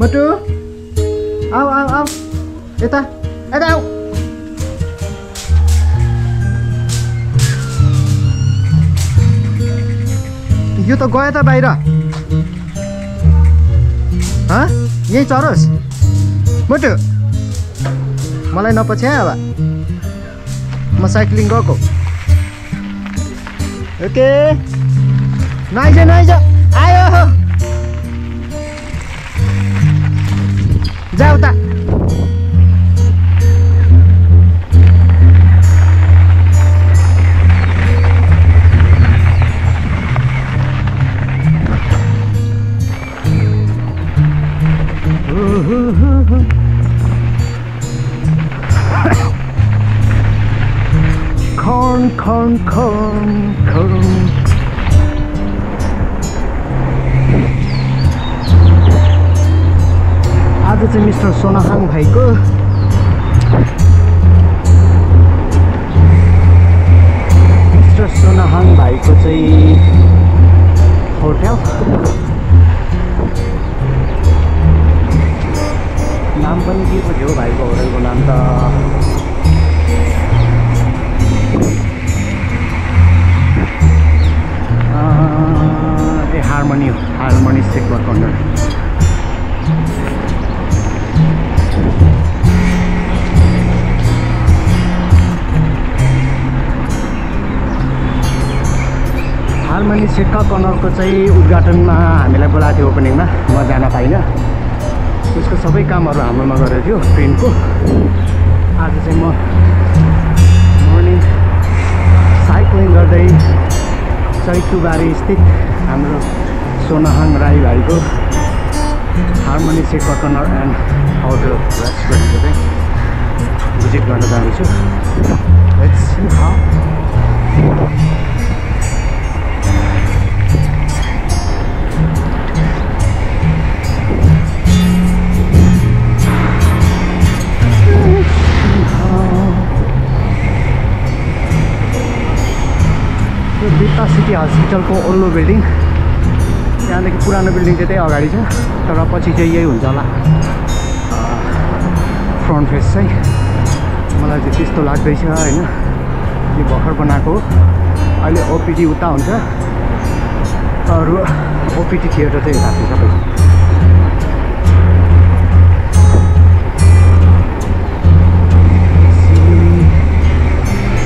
मोटु आऊ आऊ आऊ यता यता आऊ यो त गयो त बाहिर यही चरोस् मोटु मलाई नपछ्याए अब म साइक्लिङ गएको ओके नाइज आयो जाऊ त corn आज चाहिँ मिस्टर सोनाहाङ भाइको चाहिँ होटल नाम पनि के पो थियो भाइको होटलको नाम त harmony sekuwa corner harmony sekuwa कर्नरको चाहिँ उद्घाटनमा हामीलाई बोलाएको थियो ओपनिङमा म जान पाइनँ उसको सबै कामहरू हाम्रोमा गरेको थियो प्रिन्टको आज चाहिँ म मर्निङ साइक्लिङ गर्दै चैतुबारी स्थित हाम्रो सोनाहाङ राई भाइको harmony sekuwa corner and hotel रेस्टुरेन्टको चाहिँ भिजिट गर्न जाँदैछु लेट्स सी हाउ बिता सिटी हस्पिटलको ओल्लो बिल्डिङ त्यहाँदेखि पुरानो बिल्डिङ चाहिँ त्यही अगाडि छ तर पछि चाहिँ यही हुन्छ होला फ्रन्ट फेस चाहिँ मलाई चाहिँ त्यस्तो लाग्दैछ हैन यो भर्खर बनाएको हो अहिले ओपिडी उता हुन्छ अरू ओपिडी थिएटर चाहिँ यता छ सबै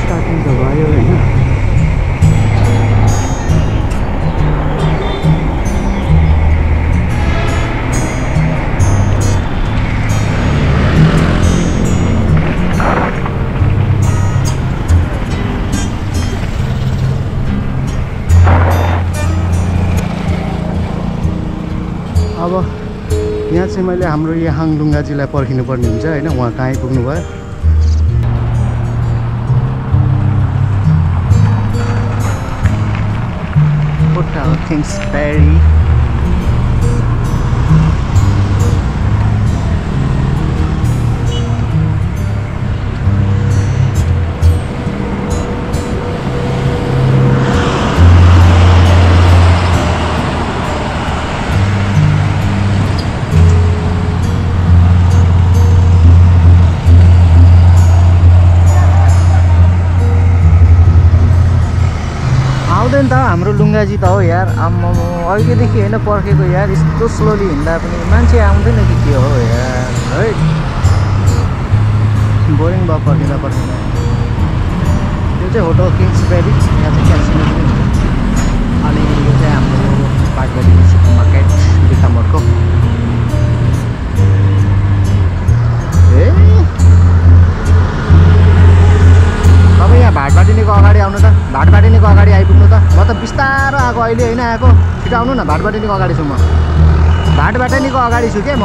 स्टार्टिङ त भयो हैन अब यहाँ चाहिँ मैले हाम्रो याहाङ लुङ्गाजीलाई पर्खिनु पर्ने हुन्छ हैन उहाँ कहाँ आइपुग्नु भयो होटल किङ्सबेरी आउँदैन त हाम्रो लुङ्गाजी त हो यार आम्मा अहिलेदेखि होइन पर्खेको यार यस्तो स्लोली हिँड्दा पनि मान्छे आउँदैन कि के हो यार है बोरिङ भयो पर्खिँदा यो चाहिँ होटल किङ्सबेरी यहाँ चाहिँ क्यान्सिल अनि यो चाहिँ हाम्रो बागबडी सुपर मार्केट बिटामोडको तपाईँ यहाँ भाटबाटिनीको अगाडि आउनु त भाटबाटिनीको अगाडि आइपुग्नु त म त बिस्तारो आएको अहिले होइन आएको छिटो आउनु न भाटबाटिनीको अगाडि छु म भाटबाटिनीको अगाडि छु के म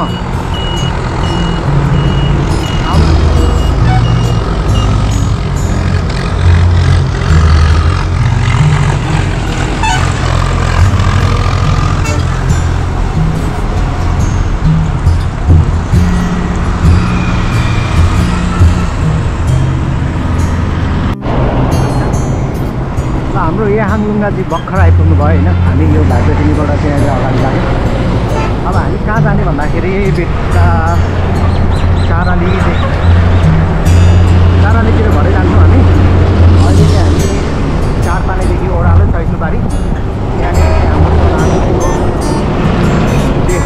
हाम्रो याहाङ लुङ्गाजी भर्खर आइपुग्नु भयो होइन हामी यो भाटबाटिनीबाट चाहिँ अहिले अगाडि लाग्यो अब हामी कहाँ जाने भन्दाखेरि भित्ता चारालीतिर भरै जान्छौँ हामी। अहिले चाहिँ हामी 4 पानीदेखि ओह्रालो चैतुबारी त्यहाँनिर हाम्रो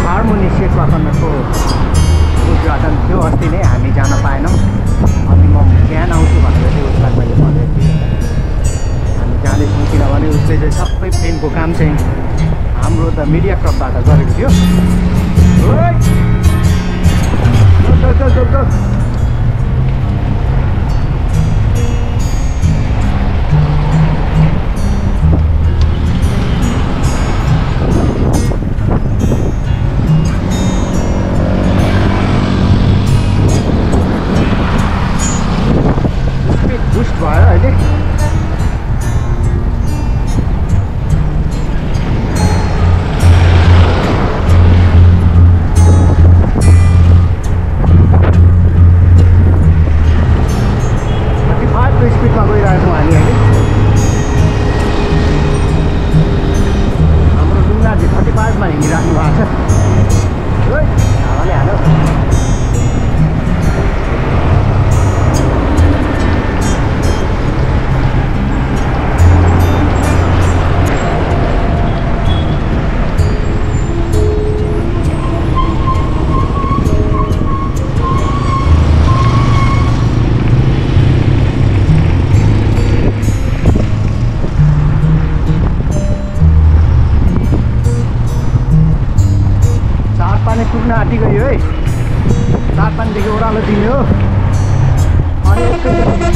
हार्मोनी सेवा कर्णको उद्घाटन थियो। अस्ति नै हामी जान पाएनौँ। अनि म बिहान आउँछु भनेर चाहिँ उसलाई मैले भनेको थिएँ। हामी जाँदैछौँ किनभने उसले चाहिँ सबै फिल्मको काम चाहिँ हाम्रो द मिडिया क्लबबाट गरेको थियो। स्पिड बुस्ट भयो अहिले। स्पिडमा गइरहेछौँ हामी अहिले। हाम्रो डुङ्गाजी 35मा हिँडिराख्नु भएको छ। हावाले हाल्यो। पुग्न आँटी गयो है। 4 पानीदेखि ओह्रालो दिने हो। अनि एकैचोटि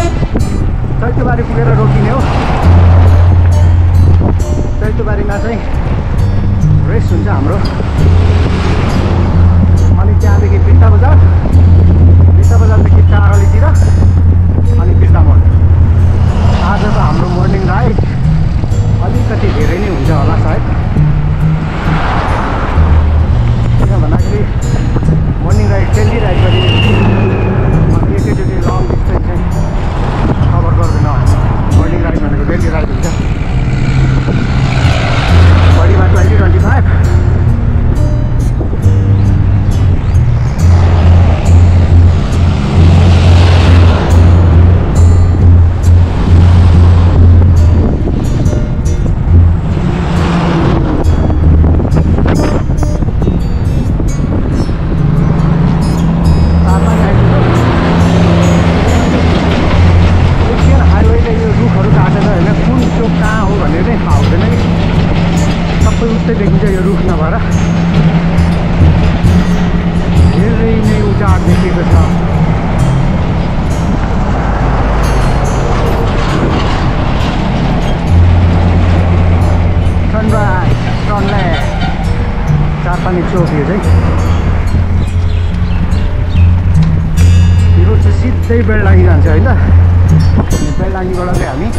चैतुबारी पुगेर रोकिने हो। चैतुबारीमा चाहिँ रेस्ट हुन्छ हाम्रो। अनि त्यहाँदेखि भित्ता बजारदेखि चारालीतिर अनि बिर्तामोड। आजको हाम्रो मर्निङ राइड अलिकति धेरै नै हुन्छ होला सायद। भन्दाखेरि मर्निङ राइड डेली राइड गरिरहेको एकैचोटि लङ डिस्टेन्स चाहिँ कभर गर्दैनौँ हामी। मर्निङ राइड भनेको डेली राइड हुन्छ। बडीमा 20-25। देखिन्छ यो रुख नभएर धेरै नै उजाड देखिएको छ। सनराइज सनलाइट 4 पानी चोक यो चाहिँ। यो रोड चाहिँ सिधै बेलडाङ्गी जान्छ होइन। बेलडाङ्गीबाट चाहिँ हामी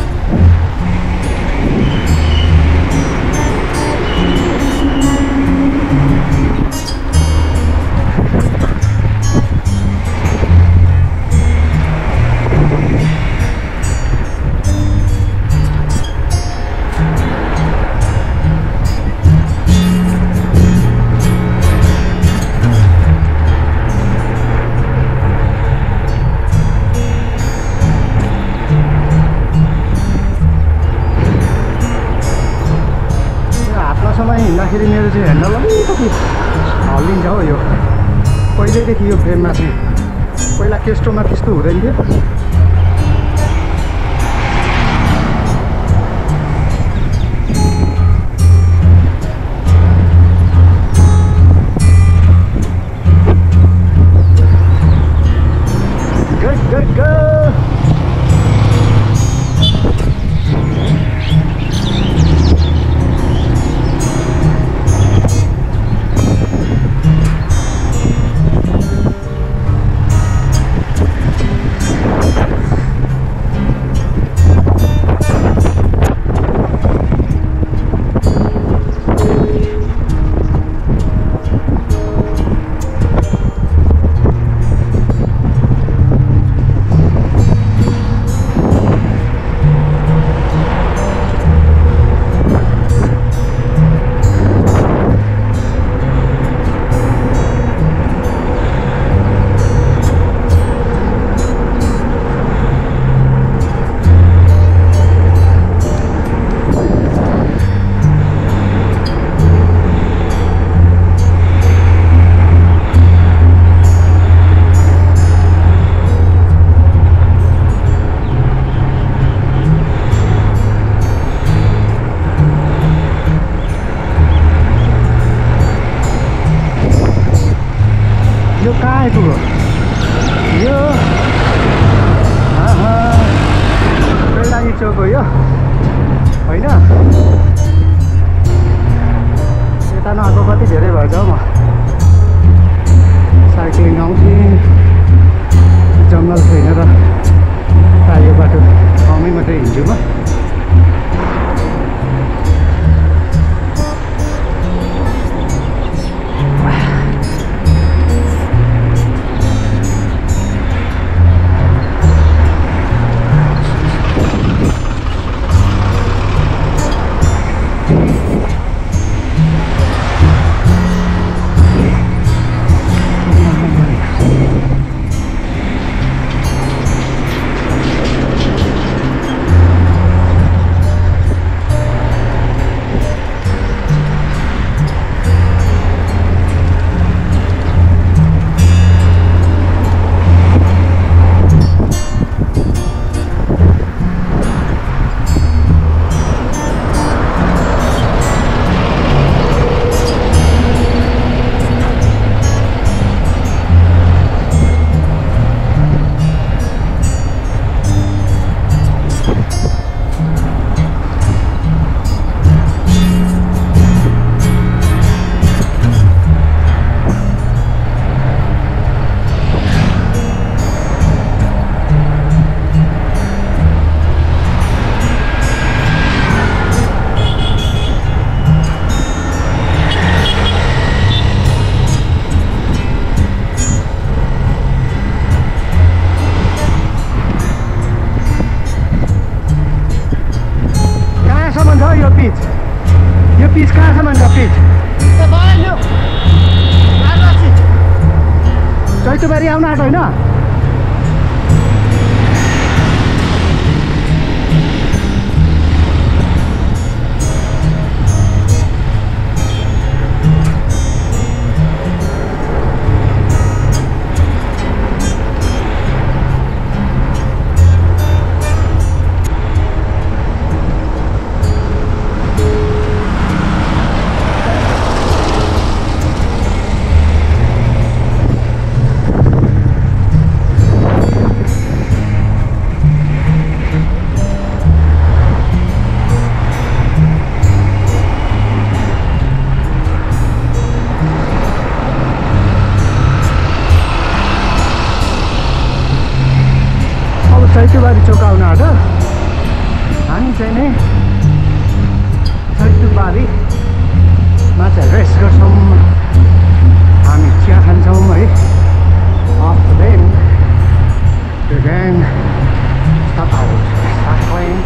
हिँड्दाखेरि मेरो चाहिँ ह्यान्डल अलिकति हल्लिन्छ हो। यो पहिल्यैदेखि यो फ्रेममा चाहिँ पहिला केस्ट्रोमा त्यस्तो हुँदैन थियो। आइपुग्यो यो बेलडाङ्गी चोक हो यो होइन यता नआएको कति धेरै भएछ हौ म साइक्लिङ आउँथेँ जङ्गल छैन र प्रायः यो बाटो कमै मात्रै हिँड्छु म यो पिच कहाँसम्म छ पिच चैतुबारी आउन आँट होइन चैतुबारी चोक आउन आँट हामी चाहिँ नै चैतुबारीमा चाहिँ रेस्ट गर्छौँ हामी चिया खान्छौँ है often stop out cycling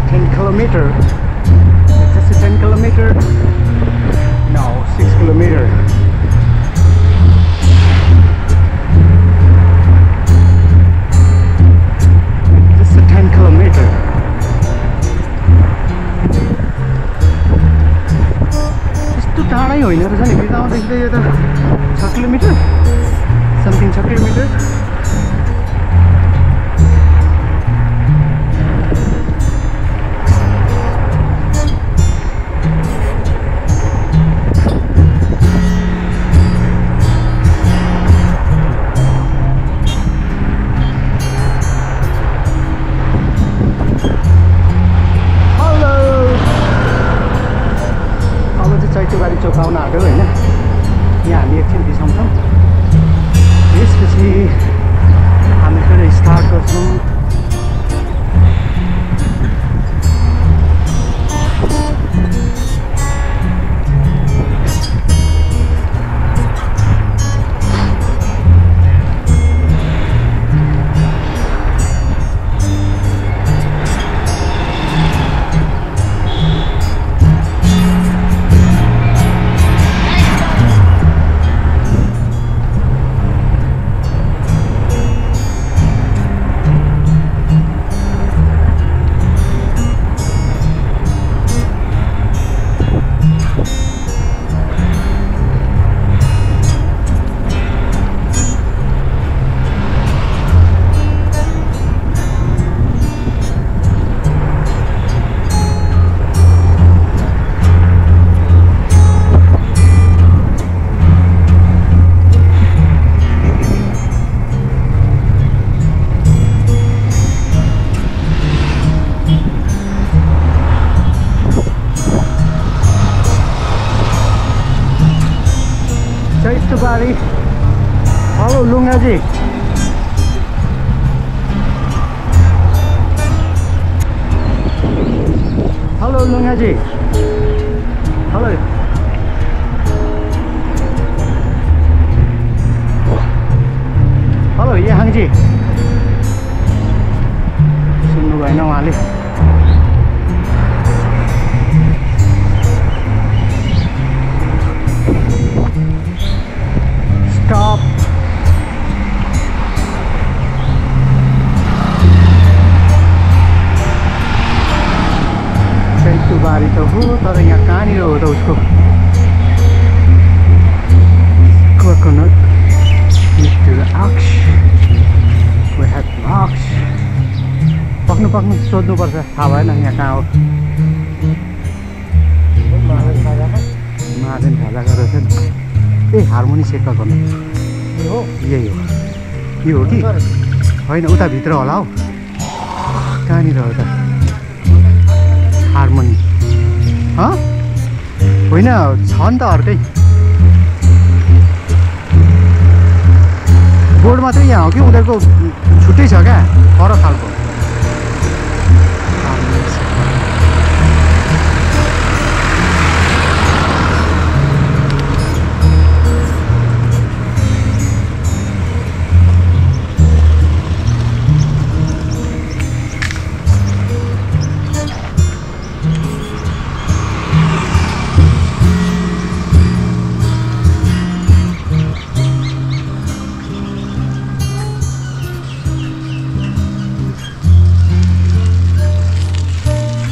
10 kilometer. Is this a 10 kilometer? No, 6 kilometer. This is a 10 kilometer. यस्तो टाढै होइन रहेछ नि बिताउँदाखेरि यो त 6 किलोमिटर समथिङ 6 किलोमिटर चैतुबारी चोक आउन आँट्यो होइन यहाँ हामी एकछिन बिसाउँछौँ त्यसपछि हामी फेरि स्टार्ट गर्छौँ हेलो लुङ्गाजी हेलो लुङ्गाजी हेलो हेलो याहाङजी सुन्नु भएन उहाँले स्टप बारी त हो तर यहाँ कहाँनिर हो त उसको कोकोनट मिस्टर आक्स वी हेभ आक्स पक्नु सोध्नुपर्छ थाहा भएन यहाँ कहाँ हो महादेन खाजाको रहेछ नि ए हार्मोनी सेक्का गर्नु यही हो यो हो कि होइन उता भित्र होला हौ कहाँनिर हो त हार्मोनी होइन छ नि त अर्कै बोर्ड मात्रै यहाँ हो कि उनीहरूको छुट्टै छ क्या फरक खालको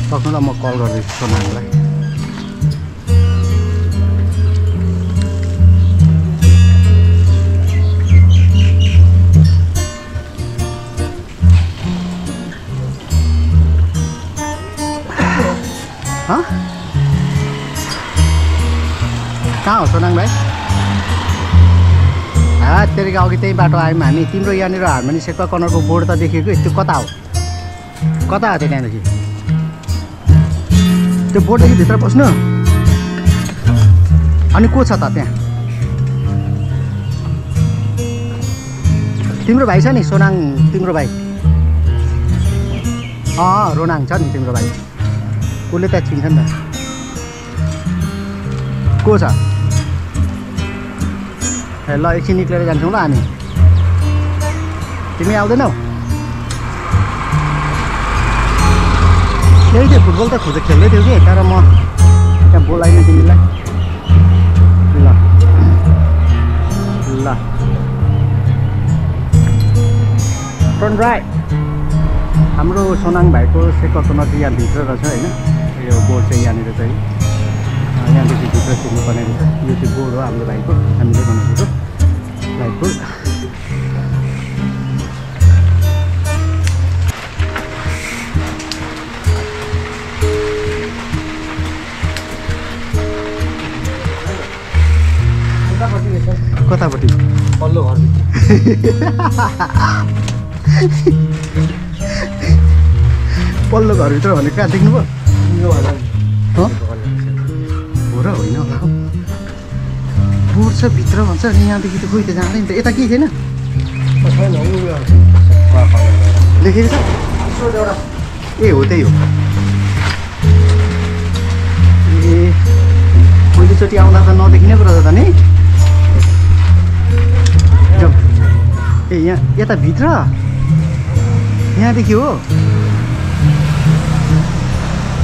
सक्नुलाई म कल गर्दैछु सोनाङलाई कहाँ हो सोनाङ भाइ तेरिका अघि त्यही बाटो आयौँ हामी तिम्रो यहाँनिर हार्मोनी सेक्पा कर्नरको बोर्ड त देखेको त्यो कता हो कता हो त्यो त्यहाँदेखि त्यो बोर्डदेखि भित्र पस्नु अनि को छ त त्यहाँ तिम्रो भाइ छ नि सोनाङ तिम्रो भाइ रोनाङ छ नि तिम्रो भाइ उसले त्यहाँ चिन्छ नि त को छ ए ल एकछिन निक्लेर जान्छौँ ल हामी तिमी आउँदैनौ त्यही थियो फुटबल त खेल्दै थियो कि तर म त्यहाँ बोलाइनँ तिमीलाई ल ल टर्न राइट हाम्रो सोनाङ भाइको सेक्का नदी यहाँभित्र रहेछ होइन यो बोर्ड चाहिँ यहाँनिर चाहिँ यहाँदेखि भित्र छिर्नुपर्ने रहेछ यो चाहिँ बोर्ड हो हाम्रो भाइको हामीले बनाएको लाइट बोर्ड कतापट्टि पल्लो घर पल्लो घरभित्र भने कहाँ देख्नु भयो हो र होइन होला हौ बोर्ड छ भित्र भन्छ अनि यहाँदेखि त खोइ त जाँदैन त यता केही छैन लेखेको छ ए हो त्यही हो ए पहिलोचोटि आउँदा त नदेखिने पो रहेछ त नि ए यहाँ यता भित्र यहाँदेखि हो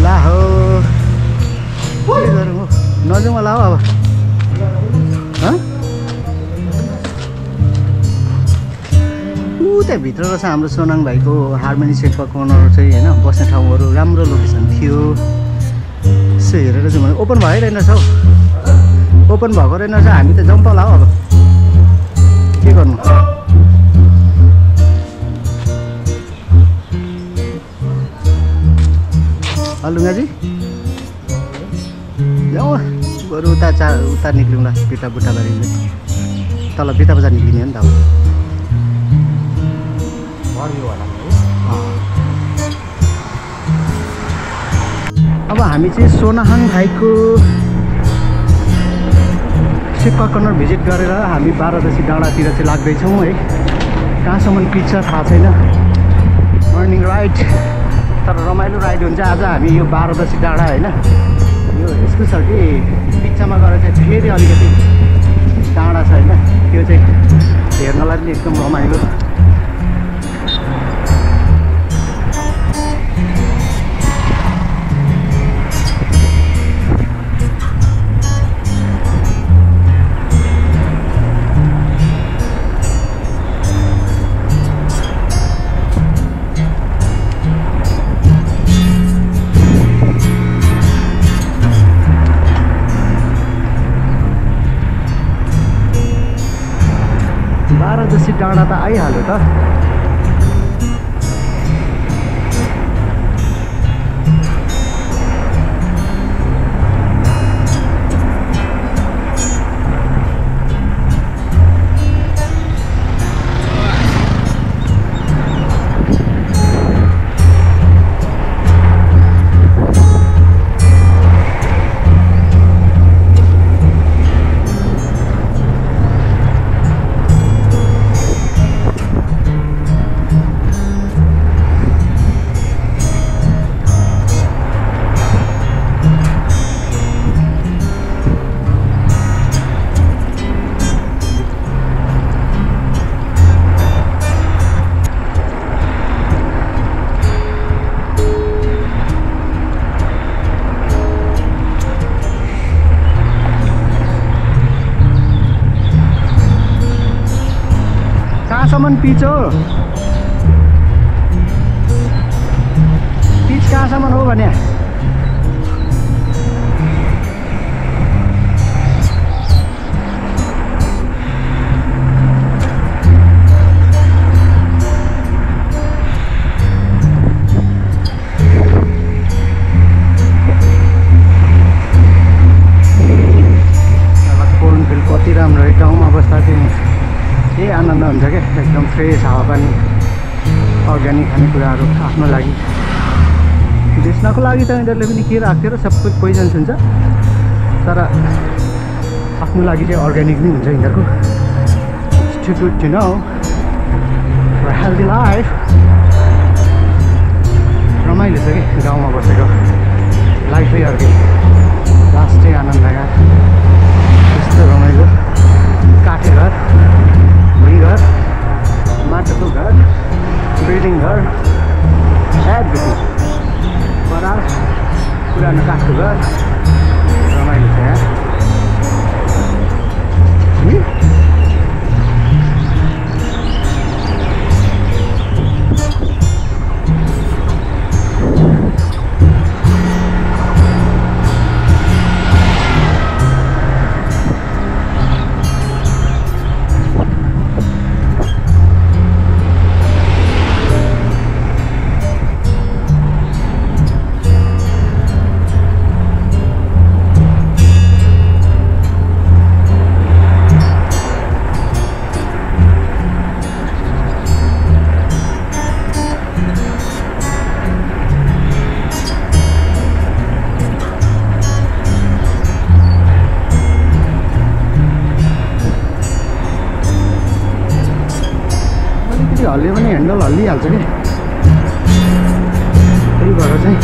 ला हो के गरौँ हो नजाउँ होला हौ अब त्यहाँ भित्र रहेछ हाम्रो सोनाङ भाइको हार्मोनी सेक्पा कर्नर चाहिँ होइन बस्ने ठाउँहरू राम्रो लोकेसन थियो यसो हेरेर चाहिँ भने ओपन भइरहेन रहेछ हौ ओपन भएको रहेन रहेछ हामी त जाउँ त होला हौ अब के गर्नु लुङ्गाजी जाउँ बरु उता निक्ल्यौँ ल बिटा बुट्टाबारी तल बिटा बजार निक्लिने हो नि त अब हामी चाहिँ सोनाङ भाइको सेक्पा कर्नर भिजिट गरेर हामी बारादसी डाँडातिर चाहिँ लाग्दैछौँ है। कहाँसम्म पिच छ थाहा छैन। मर्निङ राइड, तर रमाइलो राइड हुन्छ। आज हामी यो बारादसी डाँडा होइन, यो यस्तो छ कि पिच्चामा गएर चाहिँ फेरि अलिकति डाँडा छ होइन, त्यो चाहिँ हेर्नलाई पनि एकदम रमाइलो। बारादसी डाँडा त आइहाल्यो त। कहाँसम्म पिच हो? पिच कहाँसम्म हो भने कति राम्रो है। गाउँमा बस्दा चाहिँ के आनन्द हुन्छ क्या, एकदम फ्रेस हावापानी, अर्ग्यानिक खानेकुराहरू आफ्नो लागि। बेच्नको लागि त यिनीहरूले पनि के राख्थ्यो र सब कुछ पोइजन्स हुन्छ, तर आफ्नो लागि चाहिँ अर्ग्यानिक नै हुन्छ यिनीहरूको। It's too good to know for healthy life. रमाइलो छ कि गाउँमा बसेको लाइफै अर्कै, लास्टै आनन्द आयो। यस्तो रमाइलो काठे घर, घर, माटोको घर, बिल्डिङ घर, एभ्रिथिङ बराल पुरानो काठको घर, रमाइलो छ यहाँ। हल्लियो भने ह्यान्डल हल्लिहाल्छ कि, त्यही भएर चाहिँ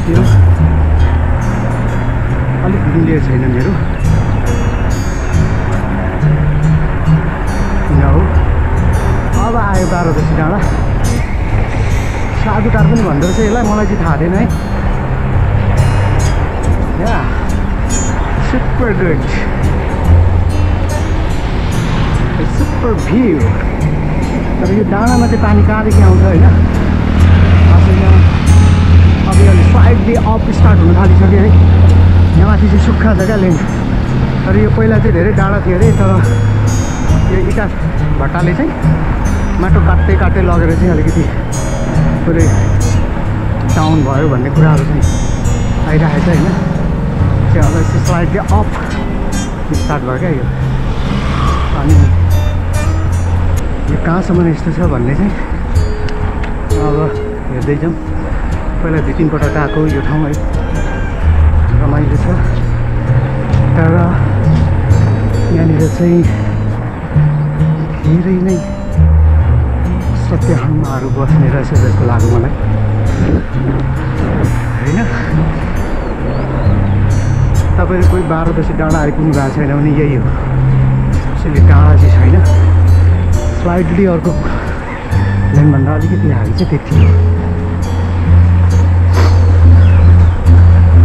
त्यो अलिक मिलेको छैन मेरो। हो अब आयो बारादसी डाँडा। साधुटार पनि भन्दो रहेछ यसलाई, मलाई चाहिँ थाहा थिएन है। या सुपर गुड, सुपर भ्यू। तर यो डाँडामा चाहिँ पानी कहाँदेखि आउँछ होइन, अब यो साइडली अप स्टार्ट हुन थालिसक्यो है। यहाँ माथि चाहिँ सुक्खा छ क्या लेन, तर यो पहिला चाहिँ धेरै डाँडा थियो अरे, तर यो इटा भट्टाले चाहिँ माटो काट्दै काट्दै लगेर चाहिँ अलिकति पुरै डाउन भयो भन्ने कुराहरू चाहिँ आइरहेको छ होइन। चाहिँ अब चाहिँ स्लाइडली अप स्टार्ट भयो क्या यो। अनि यो कहाँसम्म यस्तो छ भन्ने चाहिँ अब हेर्दै जाउँ। पहिला 2-3 पटक आएको यो ठाउँ है, रमाइलो छ। तर यहाँनिर चाहिँ धेरै नै सत्याहन्माहरू बस्ने रहेछ जस्तो लाग्यो मलाई होइन। तपाईँहरू कोही 12 डाँडा आइपुग्नु भएको छैन भने यही हो। त्यसैले डाँडा चाहिँ छैन, स्लाइडली अर्को लेनभन्दा अलिकति हाल चाहिँ त्यति हो।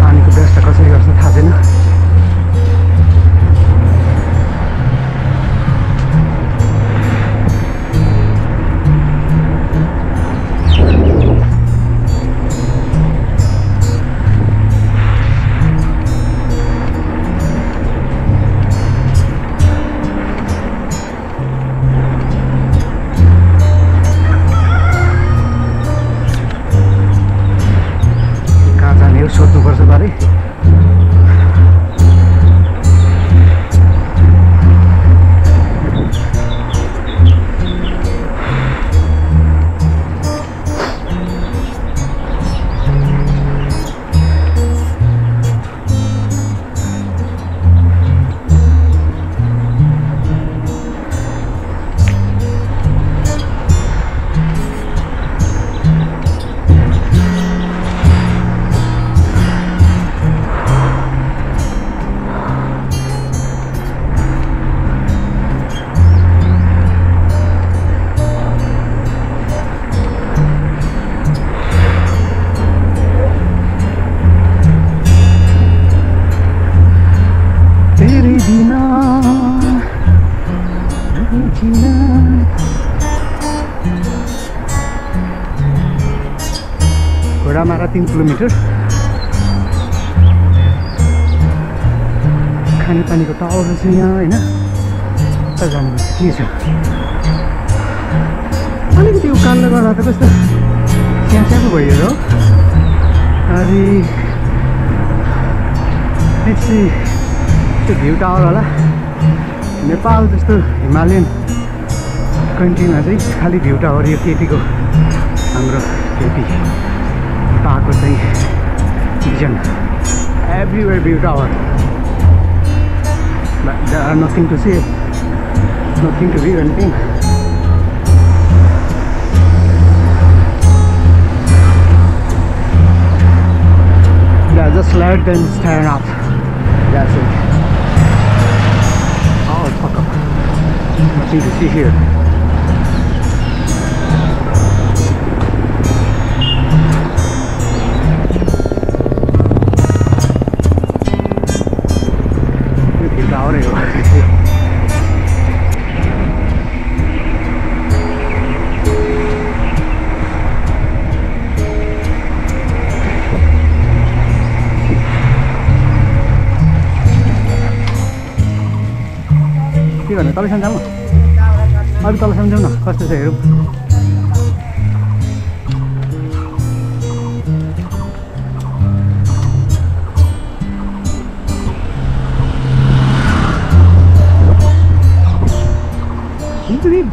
पानीको व्यवस्था कसरी गर्छ थाहा छैन। सोध्नुपर्छ बारे। घोडामारा 3 किलोमिटर। खानेपानीको टावर छ यहाँ होइन। कता जानुपर्छ के छ अलिकति उकालो गर्दा त कस्तो स्यास्याको भयो र। अनि त्यो भ्यू टावर होला। नेपाल जस्तो हिमालयन कन्ट्रीमा चाहिँ खालि भ्यू टावर यो केटीको हाम्रो केटी पाएको चाहिँ vision everywhere view tower. There are nothing to see, nothing to view, anything. Yeah, just let them stand up. That's it. Oh, fuck up. Nothing to see here. के गर्ने तलसम्म जाऊँ अलिक तलसम्म जाउँ न कस्तो छ हेरौँ।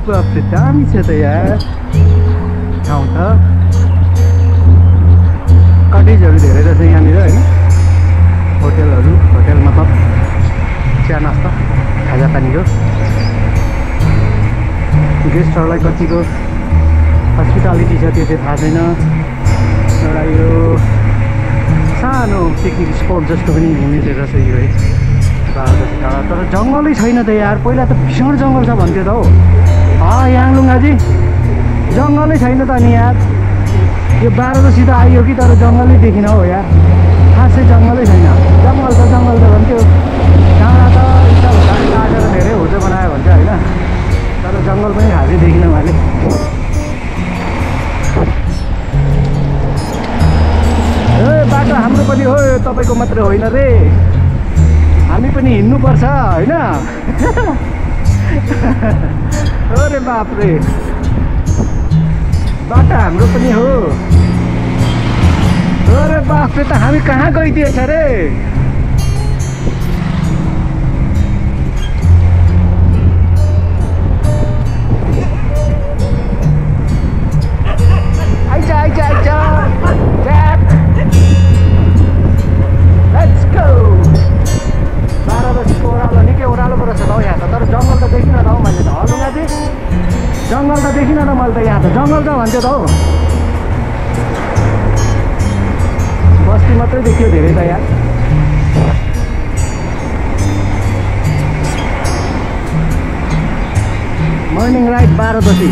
बाफरे दामी छ त यार ठाउँ त। कटेजहरू धेरै रहेछ यहाँनिर होइन। होटेलहरू होटेल मतलब चिया नास्ता खाजा पानीको। गेस्टहरूलाई कतिको हस्पिटालिटी छ त्यो चाहिँ थाहा छैन। एउटा यो सानो पिकनिक स्पट जस्तो पनि हुने रहेछ यो है। तर जङ्गलै छैन त यार। पहिला त भीषण जङ्गल छ भन्थ्यो त हौ याङलुङाजी। जङ्गलै छैन त नि यार। यो 12 त आइयो कि तर जङ्गलै देखिन हौ यार। खासै जङ्गलै छैन। जङ्गल त भन्थ्यो। डाँडा त काटेर धेरै होटल बनायो भन्छ होइन। तर जङ्गल पनि खासै देखिन मैले। ए बाटो हाम्रो पनि हो तपाईँको मात्रै होइन रे। हामी पनि हिँड्नुपर्छ होइन। अरे बापरे बाटो हाम्रो पनि हो। अरे बापरे त हामी कहाँ गइदिएछ रे। Let's go. 12 बजेको ओह्रालो निकै ओह्रालो पो रहेछ त हौ यहाँ। जङ्गल त देखिन त मैले त यहाँ त जङ्गल छ भन्थ्यो त हौ बस्ती मात्रै देखियो धेरै त यहाँ मर्निङ राइड 12 बजी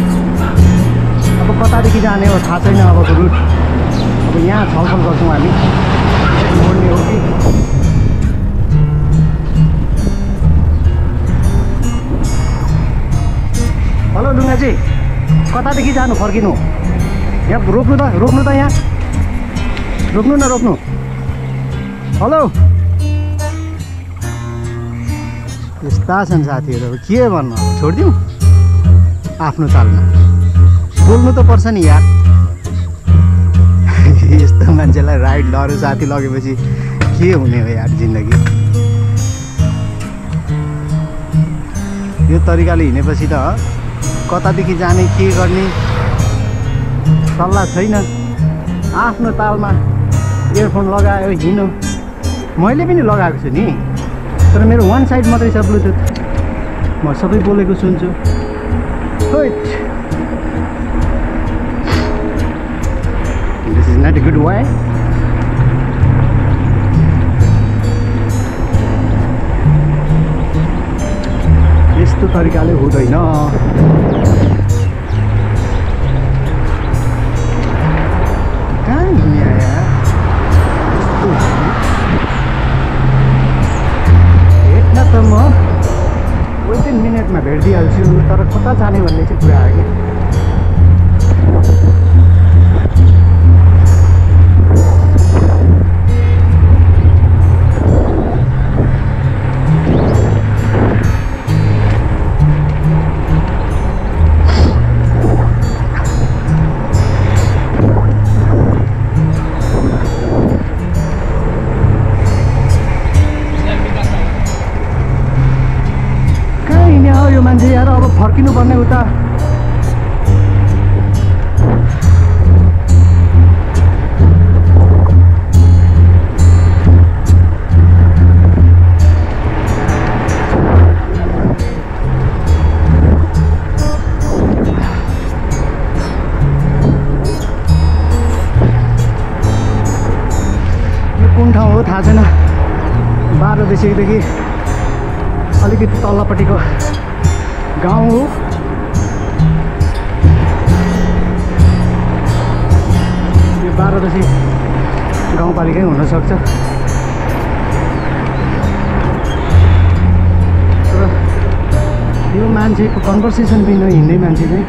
अब कतादेखि जाने हो थाहा छैन अबको रुट अब यहाँ छलफल गर्छौँ हामी मोड्ने हो कि हेलो डुङ्गाजी कतादेखि जानु फर्किनु यहाँ रोक्नु त यहाँ रोक्नु न रोक्नु हेलो यस्ता छन् साथीहरू के भन्नु अब छोडिदिउँ आफ्नो चालमा बोल्नु त पर्छ नि यार यस्तो मान्छेलाई राइड लड्यो साथी लगेपछि के हुने हो यार जिन्दगी यो तरिकाले हिँडेपछि त कतादेखि जाने के गर्ने सल्लाह छैन आफ्नो तालमा इयरफोन लगायो हिँड्नु मैले पनि लगाएको छु नि तर मेरो वान साइड मात्रै छ ब्लुटुथ म सबै बोलेको सुन्छु This is not a good way. यस्तो तरिकाले हुँदैन कहाँ हिँड्ने यार भेट्न त म विदिन मिनटमा भेटिदिइहाल्छु तर कता जाने भन्ने चाहिँ कुरा हो कि मान्छे यार अब फर्किनु पर्ने उता यो कुन ठाउँ हो थाहा छैन 12 देखि अलिकति तल्लोपट्टिको गाउँ हो यो 12 बजी गाउँपालिकै हुनसक्छ तर यो मान्छेको कन्भर्सेसन बिना हिँड्ने मान्छे चाहिँ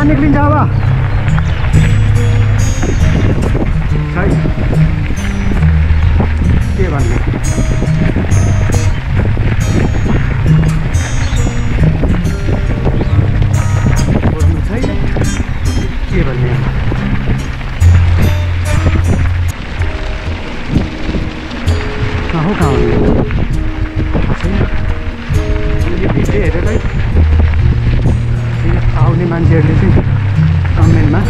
निक्लिन्छ अब खै के भन्ने बोल्नु छैन के भन्ने कहाँ हो छैन यो भिडियो हेरेरै आउने मान्छेहरूले चाहिँ कमेन्टमा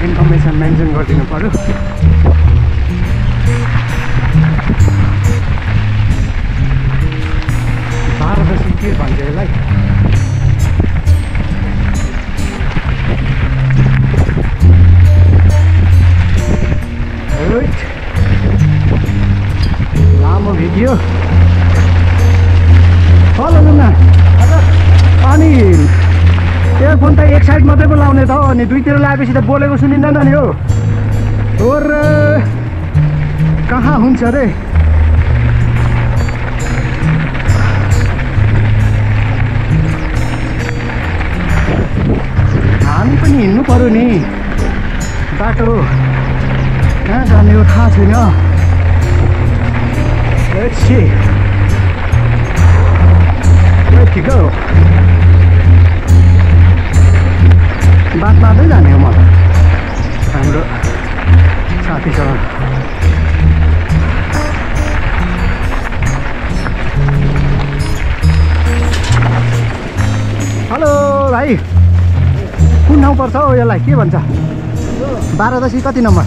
इन्फर्मेसन मेन्सन गरिदिनु पर्यो 12 बजी के भन्छ यसलाई लामो भिडियो हेलो लुना अनि इयरफोन त एक साइड मात्रै पो लाउने त हो अनि दुईतिर लगाएपछि त बोलेको सुनिँदैन नि हो और कहाँ हुन्छ रे हामी पनि हिँड्नु पर्यो नि बाटो कहाँ जाने हो थाहा छैन Let's see. Where to go? बात मार्दै जाने हो म हाम्रो साथीसँग हेलो भाइ कुन ठाउँ पर्छ हौ यसलाई के भन्छ 12 कति नम्बर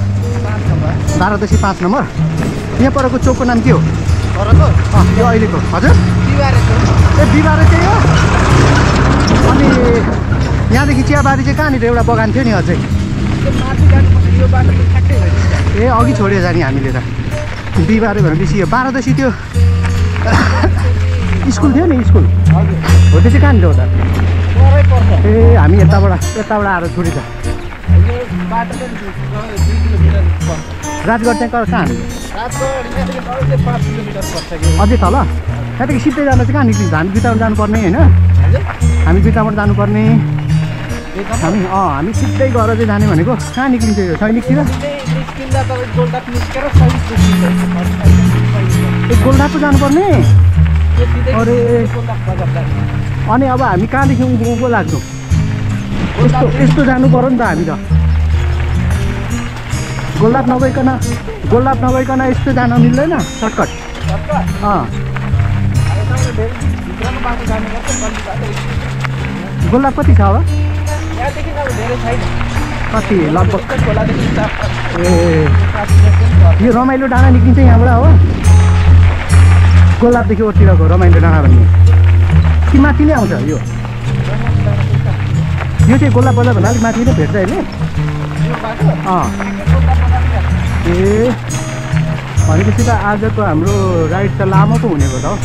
12 नम्बर यहाँ परको चोकको नाम के हो यो अहिलेको हजुर ए बिहिबारे चाहिँ हो अनि यहाँदेखि चियाबारी चाहिँ कहाँनिर एउटा बगान थियो नि अझै ए अघि छोडेर जाने हामीले त बिहिबारे भनेपछि यो 12 त्यो स्कुल थियो नि स्कुल हो त्यो चाहिँ कहाँनिर हो त ए हामी यताबाट आएर छोडी त राजगढ चाहिँ कहाँ अझै तल त्यहाँदेखि सिधै जाँदा चाहिँ कहाँ निस्किन्छ हामी बिताबाट जानुपर्ने होइन हामी बिताबाट जानुपर्ने हामी सिधै गएर चाहिँ जाने भनेको कहाँ निक्लिन्छ यो सैनिकतिर गोलडाप पो जानुपर्ने अरे अनि अब हामी कहाँदेखि उँभो लाग्छौँ यस्तो जानु पर्यो नि त हामी त गोलडाप नभइकन यस्तो जान मिल्दैन सर्टकट गोलडाप कति छ अब कति लगभग ए यो रमाइलो डाँडा निक्लिन्छ यहाँबाट हो गोलडापदेखि ओरतिरको रमाइलो डाँडा भन्ने कि माथि नै आउँछ यो चाहिँ गोलडाप बजार भन्दा अलिक माथि नै भेट्छ अहिले ए भनेपछि त आजको हाम्रो राइड त लामो पो हुनेको त हो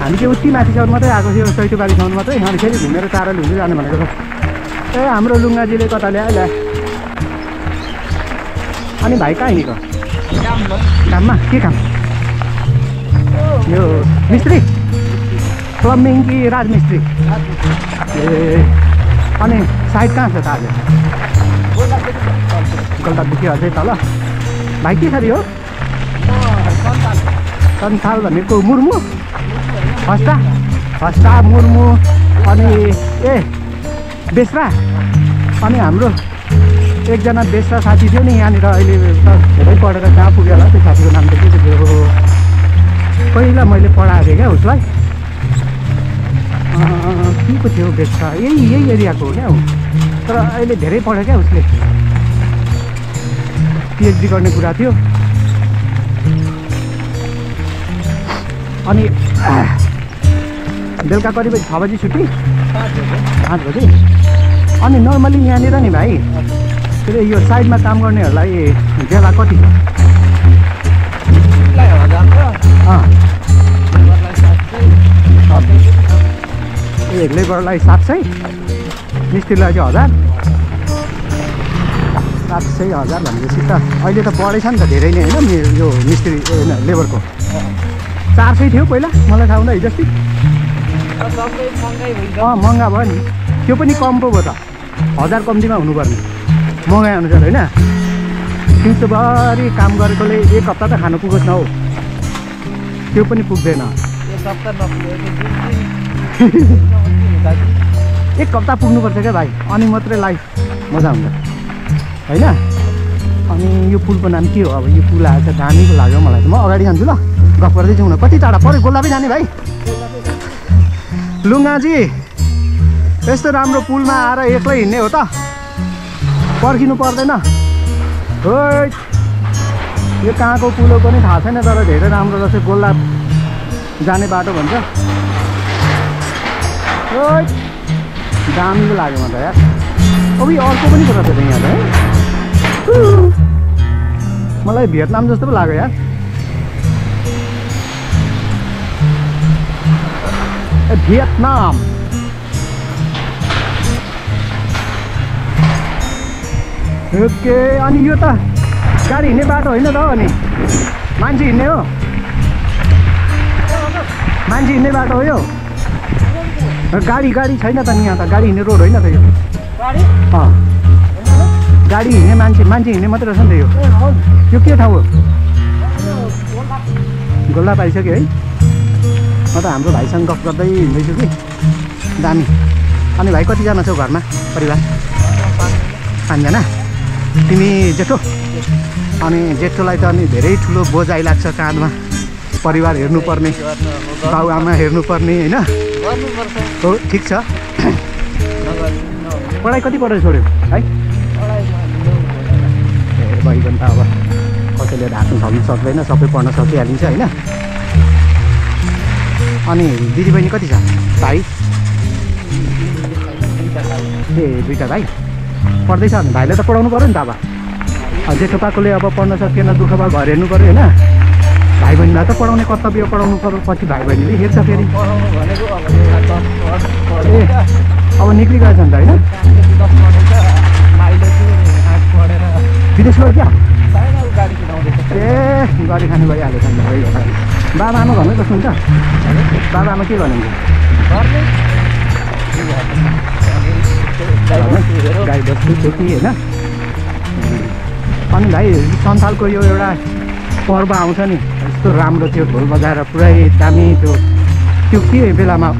हामी चाहिँ उति माथिसम्म मात्रै आएको थियो चैतेबारीसम्म मात्रै अनि फेरि घुमेर टाढाले हुँदै जाने भनेको त ए हाम्रो लुङ्गाजीले कता ल्यायो अनि भाइ कहाँ हिँडेको काममा के काम यो मिस्त्री प्लम्बिङ कि राजमिस्त्री ए अनि साइड कहाँ छ त आज गोलडापदेखि अझै तल भाइ के खालि हो सन्थाल भनेको मुर्मु हस्ता मुर्मु अनि ए बेस्रा अनि हाम्रो एकजना बेस्रा साथी थियो नि यहाँनिर अहिले त धेरै पढेर कहाँ पुग्यो होला त्यो साथीको नाम त के थियो पहिला मैले पढाएको थिएँ क्या उसलाई के को थियो बेस्रा यही एरियाको हो क्या तर अहिले धेरै पढ्यो क्या उसले पिएचडी गर्ने कुरा थियो अनि बेलुका करिब 6 बजी छुट्टी 5 बजी अनि नर्मली यहाँनिर नि भाइ फेरि यो साइडमा काम गर्नेहरूलाई बेला कति ए लेबरलाई 700 मिस्त्रीलाई चाहिँ 1000 भनेपछि त अहिले त बढेछ नि त धेरै नै होइन यो मिस्त्री लेबरको 400 थियो पहिला मलाई थाहा हुँदा हिजोस्ति महँगा भयो नि त्यो पनि कम पो भयो त 1000 कम्तीमा हुनुपर्ने महँगाइ अनुसार होइन दिउँसोभरि काम गरेकोले एक हप्ता त खानु पुगोस् न हौ त्यो पनि पुग्दैन एक हप्ता पुग्नुपर्छ क्या भाइ अनि मात्रै लाइफ मजा हुन्छ होइन अनि यो पुलको नाम के हो अब यो पुल आएछ दामीको लाग्यो मलाई त म अगाडि जान्छु ल गफ गर्दै जाउँ न कति टाढा पऱ्यो गोलडापै जाने भाइ लुङ्गाजी यस्तो राम्रो पुलमा आएर एक्लै हिँड्ने हो त पर्खिनु पर्दैन हो यो कहाँको पुल हो पनि थाहा छैन तर धेरै राम्रो रहेछ गोलडाप जाने बाटो भन्छ दामीको लाग्यो म त यार अब यो अर्को पनि कुरा थियो यहाँ त है मलाई भियतनाम जस्तो पो लाग्यो यार भियतनाम। ओके, अनि यो त गाडी हिँड्ने बाटो होइन त अनि मान्छे हिँड्ने हो? मान्छे हिँड्ने बाटो हो यो? गाडी छैन त नि यहाँ त, गाडी हिँड्ने रोड होइन त यो? गाडी हिँड्ने मान्छे हिँड्ने मात्रै रहेछ नि त यो के ठाउँ हो? गोल्ला पाइसक्यो है। म त हाम्रो भाइसँग गफ गर्दै हिँड्दैछु कि दामी। अनि भाइ कतिजना छौ घरमा परिवार? 5 जना। तिमी जेठो? अनि जेठोलाई त अनि धेरै ठुलो बोझ आइलाग्छ काँधमा, परिवार हेर्नुपर्ने, बाबुआमा हेर्नुपर्ने होइन? हो, ठिक छ। पढाइ कति पढेर छोड्यो है? भइगयो त अब कसैले ढाक्नु थाल्नु सक्दैन, सबै पढ्न सकिहालिन्छ होइन? अनि दिदीबहिनी कति छ? भाइ? ए 2टा भाइ पढ्दैछ भने भाइलाई त पढाउनु पऱ्यो नि त अब। जेठो पाकोले अब पढ्न सकिएन, दुःख भयो, घर हेर्नु पऱ्यो होइन? भाइ बहिनीलाई त पढाउने कर्तव्य पढाउनु पऱ्यो, पछि भाइ बहिनीले हेर्छ फेरि। ए अब निक्लि गएछ नि त होइन? विदेश गयो क्या? ए गाडी खानु भइहाल्यो नि त। बाबा आमा घरमै बस्नुहुन्छ? बाबा आमा के गर्नुहुन्छ? गाई बस्छु खेती होइन? अनि भाइ सन्तालको यो एउटा पर्व आउँछ नि, यस्तो राम्रो थियो, ढोल बजाएर पुरै दामी थियो, त्यो के बेलामा?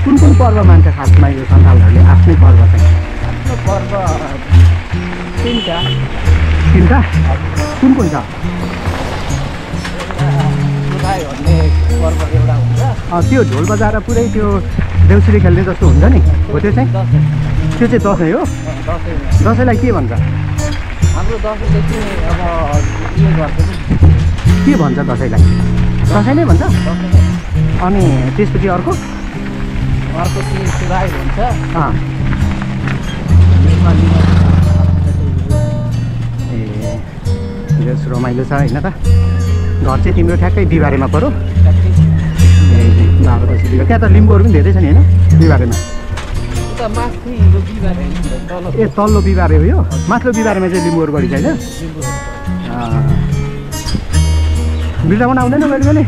कुन पर्व मान्छ खासमा यो सन्तालहरूले? आफ्नै पर्व चाहिँ? पर्व 3टा। कुन छ? त्यो ढोल बजाएर पुरै त्यो देउसुरी खेल्ने जस्तो हुन्छ नि हो, त्यो चाहिँ? त्यो चाहिँ दसैँ हो? दसैँलाई के भन्छ? हाम्रो दसैँले चाहिँ अब यो गर्छ नि, के भन्छ दसैँलाई? दसैँ नै भन्छ? अनि त्यसपछि अर्को चाहिँ सुराई हुन्छ। ए बेस रमाइलो छ होइन त? घर चाहिँ तिम्रो ठ्याक्कै बिहिबारेमा पऱ्यो? त्यहाँ त लिम्बूहरू पनि धेरै छ नि होइन बिहिबारेमा? ए तल्लो बिहिबारे हो यो? माथिल्लो बिहिबारेमा चाहिँ लिम्बूहरू बढी छैन? बिल्डाउन आउँदैन कहिले कहिले?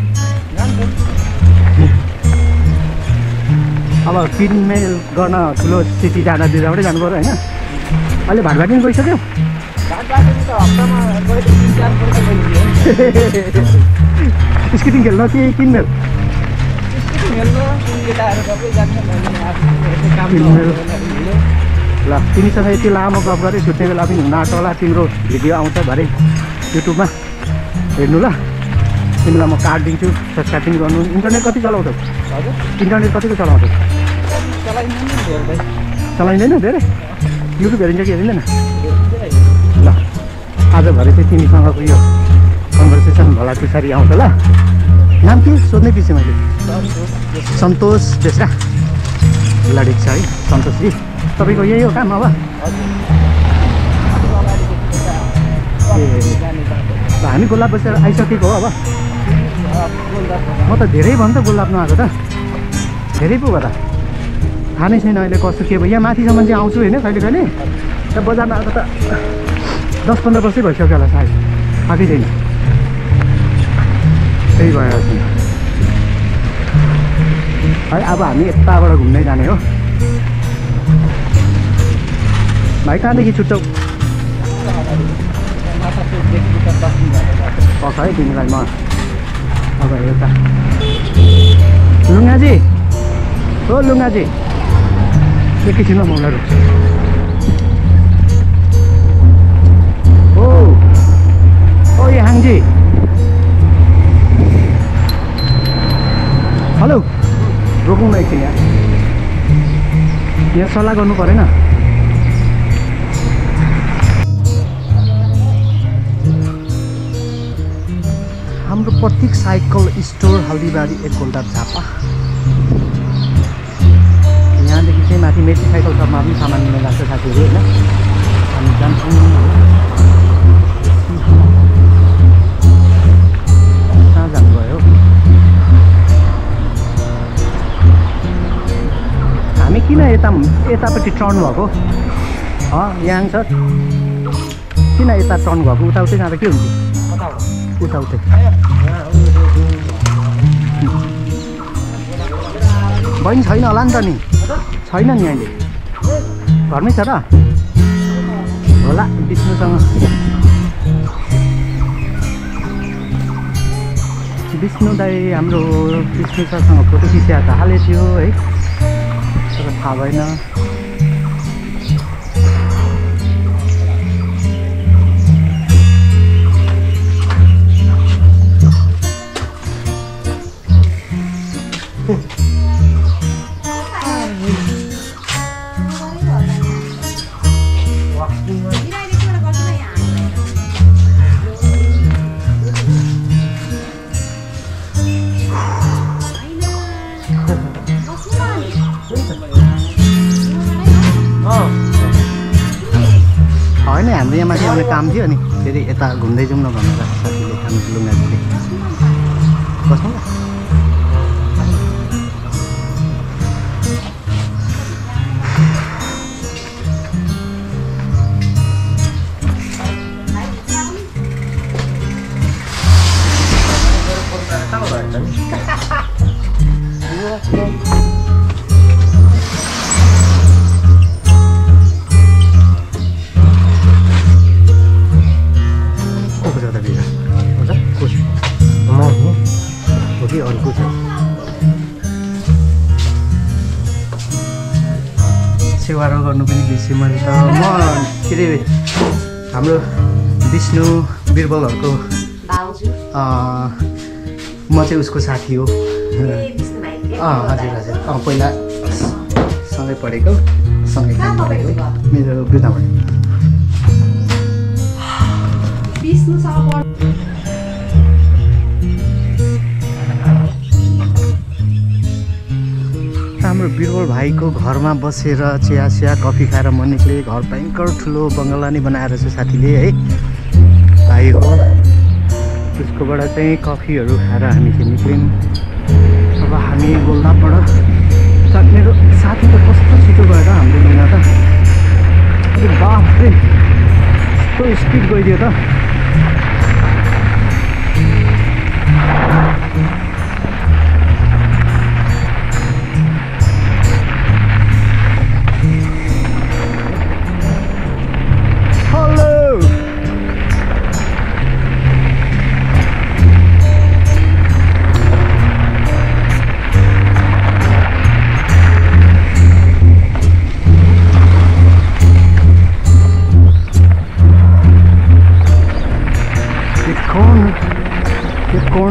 अब किनमेल गर्न ठुलो सिटी जाँदा बिहिबारै जानु पऱ्यो होइन? अहिले भाटबाटी पनि गइसक्यो? स्केटिङ खेल्न कि किनमेल? ल तिमीसँग यति लामो गफ गरेँ, छुट्ने बेला पनि हुन आँट्छ होला। तिम्रो भिडियो आउँछ भरे युट्युबमा हेर्नु ल। तिमीलाई म कार्ड दिन्छु, सब्सक्राइब पनि गर्नु। इन्टरनेट कति चलाउँछौ? इन्टरनेट कतिको चलाउँछौ? चलाइँदैन धेरै? युट्युब हेरिन्छ कि हेरिँदैन? ल आजभरि चाहिँ तिमीसँगको यो कन्भर्सेसन भला पछाडि आउँछ ल। नाम के सोध्नै बिर्सेँ मैले? सन्तोष बेसरा। ल ठिक छ है सन्तोषजी, तपाईँको यही हो काम अब? ए हामी गोलाप बसेर आइसकेको हो अब। म त धेरै भयो नि त गोलाप नआएको त, धेरै पो भयो त। थाहा नै छैन अहिले कस्तो के भयो। यहाँ माथिसम्म चाहिँ आउँछु होइन कहिले कहिले, त्यहाँ बजारमा आएको त 10-15 वर्षै भइसक्यो होला सायद, आएकै छैन। त्यही भएर चाहिँ है अब हामी यताबाट घुम्दै जाने हो। भाइ कहाँदेखि छुट्छौ? पख है तिमीलाई म अब एउटा लुङ्गाजी हो, लुङ्गाजी एकैछिनमा म उसलाई रोक्छु। ओ याङजी, हेलो रोकौँ न एकछिन। यहाँ सल्लाह गर्नु परेन? हाम्रो प्रतीक साइकल स्टोर हल्दीबारी 1 गोल्डा झापा। यहाँदेखि चाहिँ माथि मेची साइकल सपमा पनि सामान लिन लाग्छ साथीहरू होइन। हामी जान्छौँ यतापट्टि टर्न भएको यहाँ छ किन यता टर्न भएको उताउतै जाँदा के हुन्छ उताउतै बहिनी छैन होला नि त नि छैन नि अहिले घरमै छ र होला विष्णुसँग विष्णु दाई हाम्रो विष्णु सरसँग फोटो खिचेर त हालेको थियो है तर थाहा भएन होइन हाम्रो यहाँ माथि आउने काम थियो नि फेरि यता घुम्दै जाउँ न भनेर साथीले खानु लुगा दिँदै बस्नु अर्को छ सेवा गर्नु पनि बिर्सेँ मैले त म के अरे हाम्रो विष्णु बिरबलहरूको म चाहिँ उसको साथी हो हजुर हजुर पहिला सँगै पढेको सँगै काम गरेको मेरो वृद्धामा हाम्रो बिरबल भाइको घरमा बसेर चिया कफी खाएर म निक्लेँ घर भयङ्कर ठुलो बङ्गला नै बनाएर चाहिँ साथीले है भाइ हो त्यसकोबाट चाहिँ कफीहरू खाएर हामी चाहिँ निक्ल्यौँ अब हामी गोलदापबाट मेरो साथी त कस्तो छिटो गएर हाम्रो लिन त बाफरे कस्तो स्पिड गइदियो त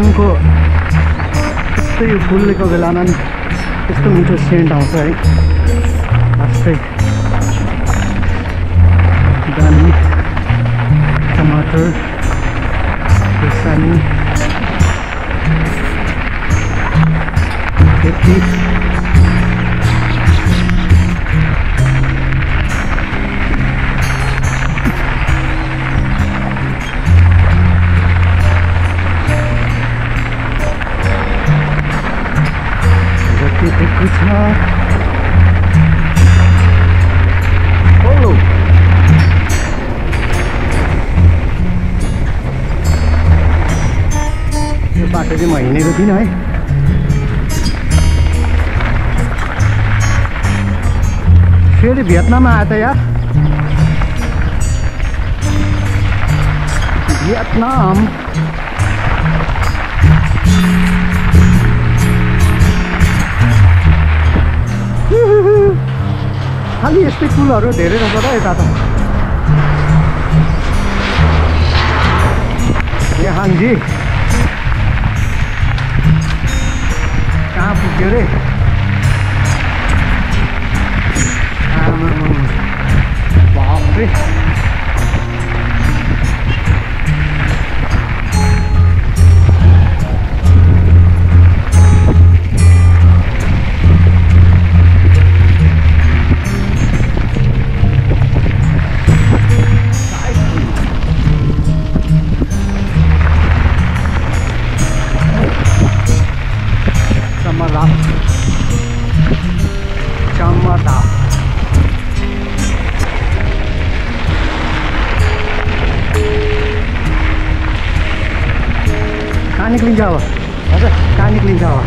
कर्नको त्यस्तै फुलेको बेलामा त्यस्तो मिठो सेन्ट आउँछ है जस्तै दानी टमाटर खोर्सानी खेती यो बाटो चाहिँ म हिँडेको थिइनँ है फेरि भियतनाममा आयो त यार भियतनाम खालि यस्तै पुलहरू धेरै रहेछ र यता त यहाँ जी कहाँ पुग्यो रे बाफ्रे Samarat कहाँ निक्लिन्छ अब हजुर कहाँ निक्लिन्छ अब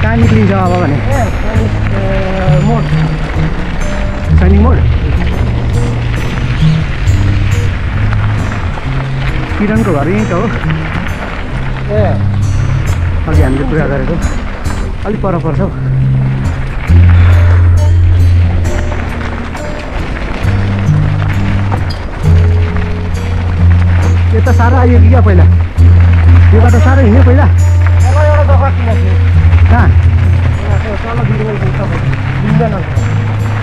कहाँ निक्लिन्छ अब भने मोड सैनिक मोड किरणको घर यहीँ त हो ए अघि हामीले कुरा गरेको अलिक पर पर्छ हौ यता साह्रो आयो कि क्या पहिला यो बाटो साह्रो हिँड्यो पहिला अब एउटा जग्गा किन थियो कहाँ तल दिँदैन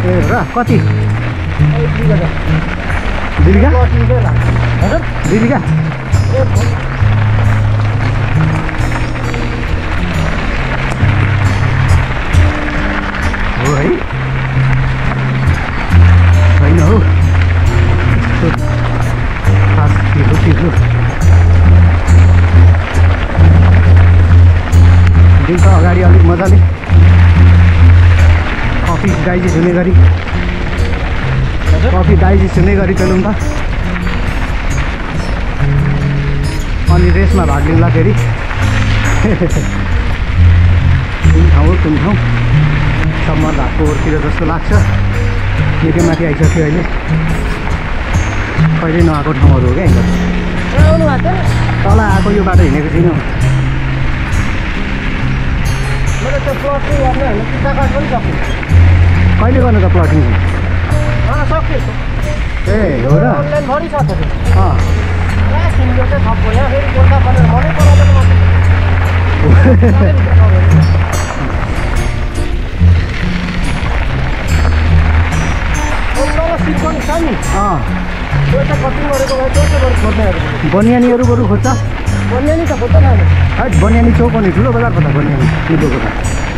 ए र कति दिँदैन दिल्लीका हजुर दिल्लीका हो है होइन हौ यस्तो खास चिजो दिनको अगाडि अलिक मजाले कफी डाइजेस्ट हुने गरी चलाउँ त अनि रेसमा भाग लिउँला फेरि कुन ठाउँ सम्म धाकपोतिर जस्तो लाग्छ निकै माथि आइसक्यो अहिले कहिले नआएको ठाउँहरू हो क्या यिनीहरू आउनु भएको तल आएको यो बाटो हिँडेको छैन मैले त्यो प्लटिङ गर्ने होइन पिता काट पनि सक्छु कहिले गर्नु त प्लटिङ सक्छु ए हो र अनलाइन भरिसक्यो अँ सिङ्गल चाहिँ थप्पो यहाँ फेरि गोर्खा भनेर मनै पराउँदैन सिट पनि छ नि अँ त्यो त कटिङ गरेको भए त्यो चाहिँ खोज्नेहरू बनियानीहरू बरु खोज्छ बनियानी त खोज्दैन नि है बनियानी चौक नि ठुलो बजार पो त बनियानी निलोको त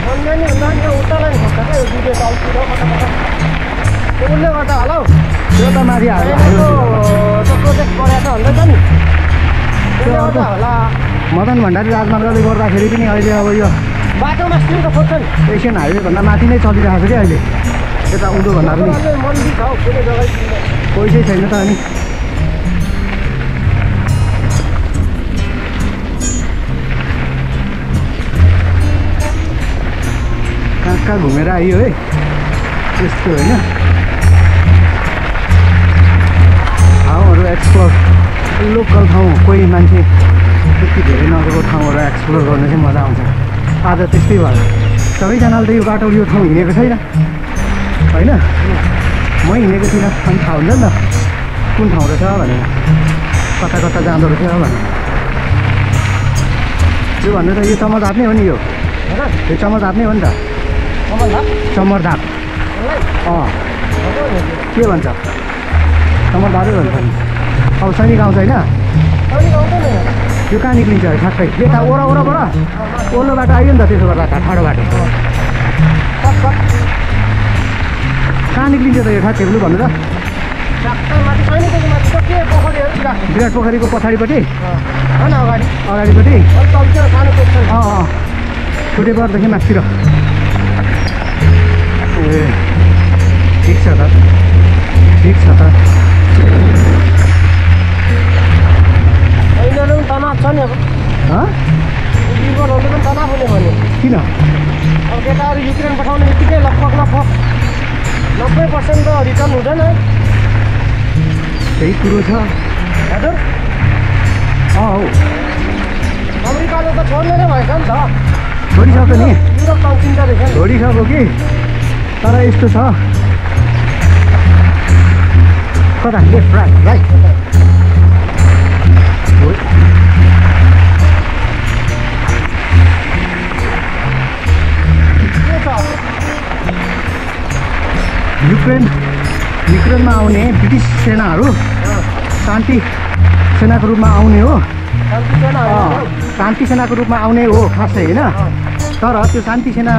बनियानी भन्दा नि उतालाई खोज्छ क्या यो दुधे चाउतिर कता त्यसले गर्दा होला हौ त्यो त माथि त्यो प्रोजेक्ट गरेको भन्दैछ नि त्यसले गर्दा होला मदन भण्डारी राजमार्गले गर्दाखेरि पनि अहिले अब यो बाटोमा स्टिल त खोज्छ नि एसियन हाइवेभन्दा माथि नै चलिरहेको छ क्या अहिले यता उँधो भन्दा पनि मन्दिर छ हौ कुनै जग्गा पैसै छैन त अनि कहाँ घुमेर आइयो है त्यस्तो होइन ठाउँहरू एक्सप्लोर लोकल ठाउँ कोही मान्छे त्यति धेरै नगएको ठाउँहरू एक्सप्लोर गर्नु चाहिँ मजा आउँछ आज त्यस्तै भयो सबैजनाले त यो बाटो यो ठाउँ हिँडेको छैन होइन म हिँडेको थिइनँ अनि थाहा हुन्छ नि त कुन ठाउँ रहेछ भनेर कता कता जाँदो रहेछ भनेर यो भन्नु त यो चमरधाप नै हो नि यो चमरधाप नै हो नि त चमरधाप अँ के भन्छ चमरधापै भन्छ नि अब सैनिक आउँछ होइन यो कहाँ निक्लिन्छ ठ्याक्कै यता ओराबाट ओल्लो बाटो आयो नि त त्यसो गर्दा ठाडो बाटो कहाँ निक्लिन्छ त यो ठ्याक्कै लु भन्नु त विराट पोखरीको पछाडिपट्टि अगाडिपट्टि फुटेबरदेखि माथितिर ए ठिक छ त तनाव छ नि अब पनि तनाव हुने भन्यो किन अब केटाहरू युक्रेन पठाउने बित्तिकै लगभग 90% त रिटर्न हुँदैन है त्यही कुरो छ हजुर हौ अमेरिकाले त छोड्ने नै भएछ नि त छोडिसक्यो नि युरोप तन्किन्छ रहेछ नि छोडिसक्यो कि तर यस्तो छ कता लेफ्ट राइट युक्रेनमा आउने ब्रिटिस सेनाहरू शान्ति सेनाको रूपमा आउने हो शान्ति सेनाको रूपमा आउने हो खासै होइन तर त्यो शान्ति सेना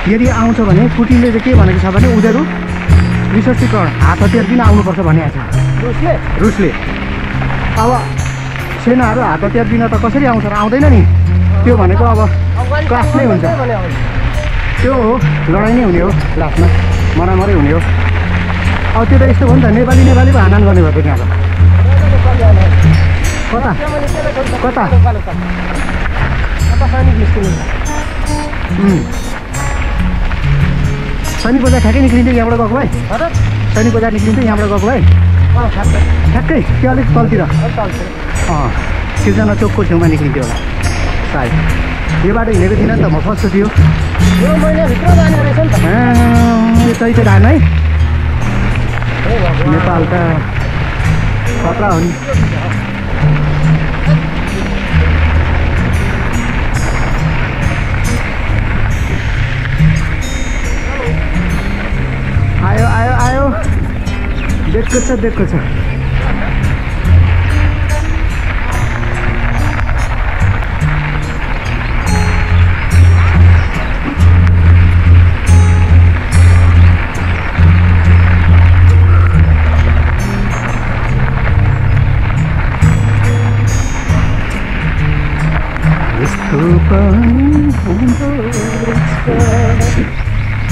यदि आउँछ भने पुटिनले चाहिँ के भनेको छ भने उनीहरू निशस्त्रीकरण हात हतियार किन आउनुपर्छ भनेको छ रुसले अब सेनाहरू हात हतियार दिन त कसरी आउँछ र आउँदैन नि त्यो भनेको अब क्लास नै हुन्छ त्यो हो लडाइँ नै हुने हो लास्टमा मरामरै हुने हो अब त्यो त यस्तो हो नि त नेपाली पो हानान गर्ने भयो त त्यहाँ त कता कता सैनिक बजार ठ्याक्कै निक्लिन्थ्यो यहाँबाट गएको भए सैनिक बजार निक्लिन्थ्यो यहाँबाट गएको भए ठ्याक्कै त्यो अलिक तलतिर सिर्जना चोकको छेउमा निक्लिन्थ्यो होला सायद यो बाटो हिँडेको थिइनँ नि त म फर्स्ट थियो यो चैते धान है नेपाल त खतरा हो नि आयो आयो आयो देखको छ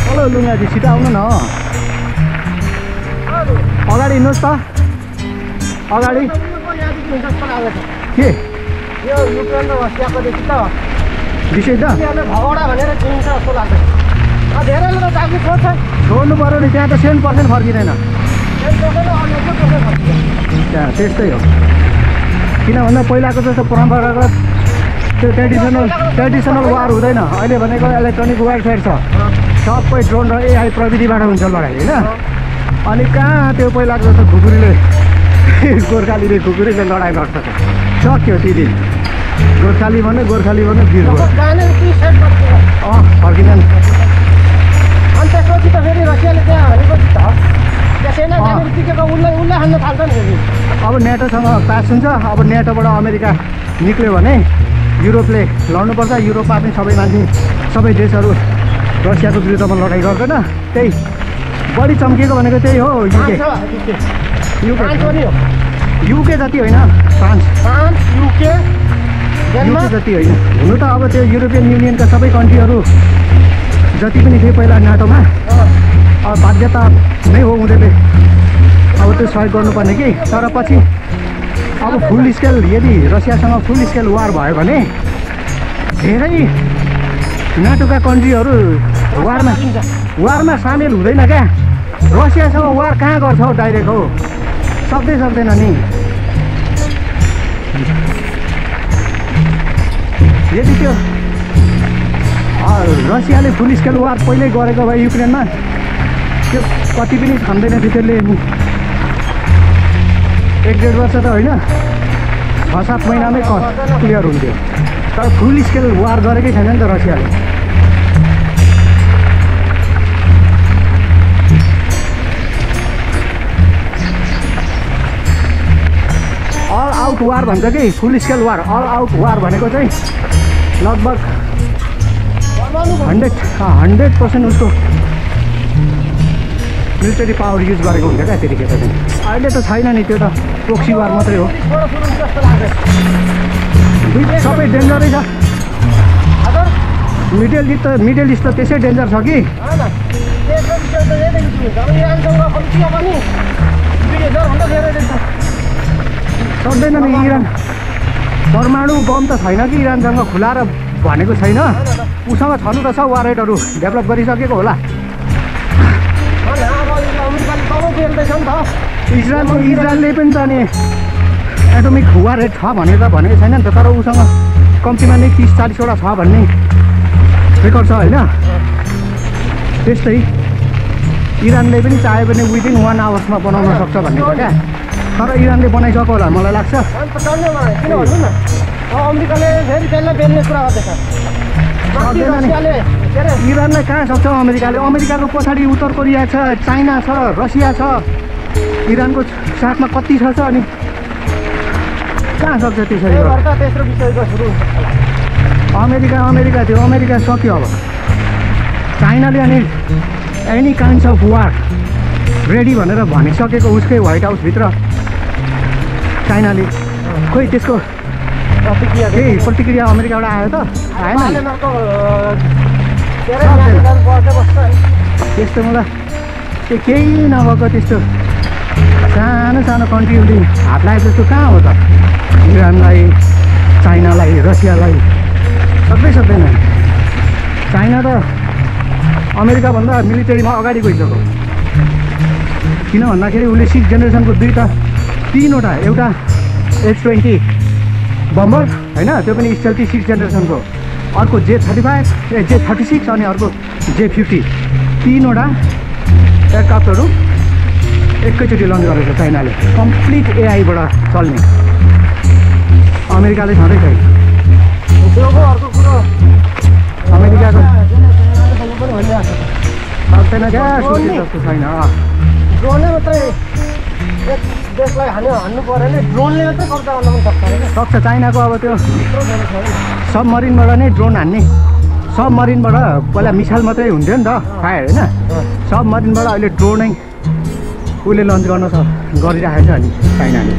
हेलो लुङ्गाजी छिटो आउनु न अगाडि हिँड्नुहोस् त अगाडि के यो युक्रेन र रसियाको देखि त विषय त भगौडा भनेर चिनिन्छ जस्तो लाग्छ धेरैले त चाकरी छोड्छ छोड्नु पऱ्यो नि त्यहाँ त 7% फर्किँदैन त्यहाँ त्यस्तै हो किन भन्दा पहिलाको जस्तो परम्परागत त्यो ट्रेडिसनल वार हुँदैन अहिले भनेको इलेक्ट्रोनिक वारफेयर छ सबै ड्रोन र एआई प्रविधिबाट हुन्छ लडाइँ होइन अनि कहाँ त्यो पहिलाको जस्तो खुकुरीले खुकुरीले लडाइँ गर्छ सक्यो ती दिन गोर्खाली भने वीर फर्किँदैन अनि त्यसपछि त फेरि रसियाले त्यहाँ भनेपछि त सेना जाने बित्तिकै उसलाई हान्न थाल्छ नि फेरि अब नेटोसँग पास हुन्छ अब नेटोबाट अमेरिका निक्ल्यो भने युरोपले लड्नुपर्छ युरोपमा पनि सबै मान्छे सबै देशहरू रसियाको विरुद्धमा लडाइँ गर्दैन त्यही बढी चम्किएको भनेको त्यही हो युके जति होइन फ्रान्स युके जति होइन हुनु त अब त्यो युरोपियन युनियनका सबै कन्ट्रीहरू जति पनि थिए पहिला नाटोमा अब बाध्यता नै हो उनीहरूले अब त्यो सहयोग गर्नुपर्ने कि तर पछि अब फुल स्केल यदि रसियासँग फुल स्केल वार भयो भने धेरै नाटोका कन्ट्रीहरू वारमा सामेल हुँदैन क्या रसियासँग वार कहाँ गर्छ हौ डाइरेक्ट हो सक्दैन नि यदि त्यो रसियाले फुल स्केल वार पहिल्यै गरेको भए युक्रेनमा त्यो कति पनि थाम्दैन थियो त्यसले 1-1.5 वर्ष त होइन 6-7 महिनामै क्लियर हुन्थ्यो तर फुल स्केल वार गरेकै छैन नि त रसियाले अल आउट वार भन्छ कि फुल स्केल वार अल आउट वार भनेको चाहिँ लगभग 100% उसको मिलिटरी पावर युज गरेको हुन्छ क्या त्यतिखेर चाहिँ अहिले त छैन नि त्यो त प्रोक्सी वार मात्रै हो सबै डेन्जरै छ मिडल इस्ट त त्यसै डेन्जर छ कि सक्दैन नि इरान परमाणु बम त छैन कि इरानसँग खुलाएर भनेको छैन उसँग छनु त छ वारेटहरू डेभलप गरिसकेको होला इजरायलले पनि त नि एटोमिक वारेट छ भनेर भनेको छैन नि त तर उसँग कम्तीमा नै 30-40 वटा छ भन्ने रेकर्ड छ होइन त्यस्तै इरानले पनि चाह्यो भने विदिन 1 आवर्समा बनाउन सक्छ भन्ने छ क्या तर इरानले बनाइसक्यो होला मलाई लाग्छ अमेरिकाले फेरि त्यसलाई बेल्ने कुरा गर्दैछ इरानलाई कहाँ सक्छ अमेरिकाको पछाडि उत्तर कोरिया छ चाइना छ रसिया छ इरानको साथमा कति छ अनि कहाँ सक्छ त्यसरी अमेरिका थियो अमेरिका सक्यो अब चाइनाले अनि any kinds of war ready भनेर भनिसकेको उसकै व्हाइट हाउसभित्र चाइनाले खोइ त्यसको प्रतिक्रिया अमेरिकाबाट आयो त आएन त्यस्तो मलाई त्यो केही नभएको त्यस्तो सानो सानो कन्ट्रीहरूले हात लागे जस्तो कहाँ हो त? इरानलाई, चाइनालाई, रसियालाई सक्दैन। चाइना त अमेरिकाभन्दा मिलिटरीमा अगाडि गइसक्यो। किन भन्दाखेरि उसले 6th जेनेरेसनको 3वटा, एउटा H-20 बम्बर होइन, त्यो पनि स्टेल्थी 6th जेनेरेसनको, अर्को J-36 अनि अर्को J-50, 3वटा एयरक्राफ्टहरू एकैचोटि लन्च गरेको छ चाइनाले। कम्प्लिट एआईबाट चल्ने। अमेरिकाले छँदै छैन। अर्को कुरो अमेरिकाको पनि सक्दैन क्या, सोचे जस्तो छैन। ड्रोनले मात्रै एक देशलाई हान्नु पऱ्यो भने ड्रोनले मात्रै कब्जा गर्न पनि सक्छ होइन? सक्छ। चाइनाको अब त्यो सबमरिनबाट नै ड्रोन हान्ने। सबमरिनबाट पहिला मिसाइल मात्रै हुन्थ्यो नि त, फायर होइन। सबमरिनबाट अहिले ड्रोनै उसले लन्च गरिराखेको छ नि चाइनाले।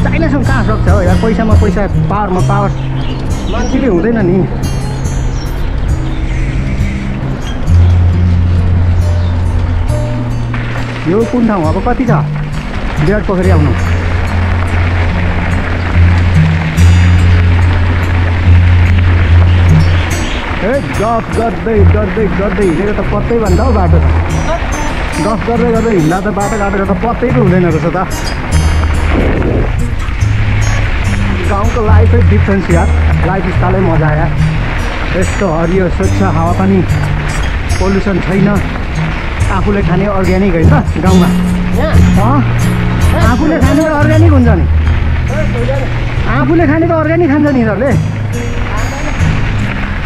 चाइनासँग कहाँ सक्छ हो यार? पैसामा पैसा, पावरमा पावर मान्छेले हुँदैन नि। यो कुन ठाउँ अब कति छ? विराट पोखरी आउनु। ए गफ गर्दै हिँडेको त पत्तै भन्दा हौ बाटो त। गफ गर्दै हिँड्दा त बाटो काटेर त पत्तै पो हुँदैन रहेछ त। गाउँको लाइफै डिफ्रेन्स यार, लाइफ स्टाइलै मजा आयो। यस्तो हरियो स्वच्छ हावापानी, पोल्युसन छैन, आफूले खाने अर्ग्यानिक होइन त गाउँमा। आफूले खाने त अर्ग्यानिक हुन्छ नि, आफूले खाने त अर्ग्यानिक खान्छ नि यिनीहरूले।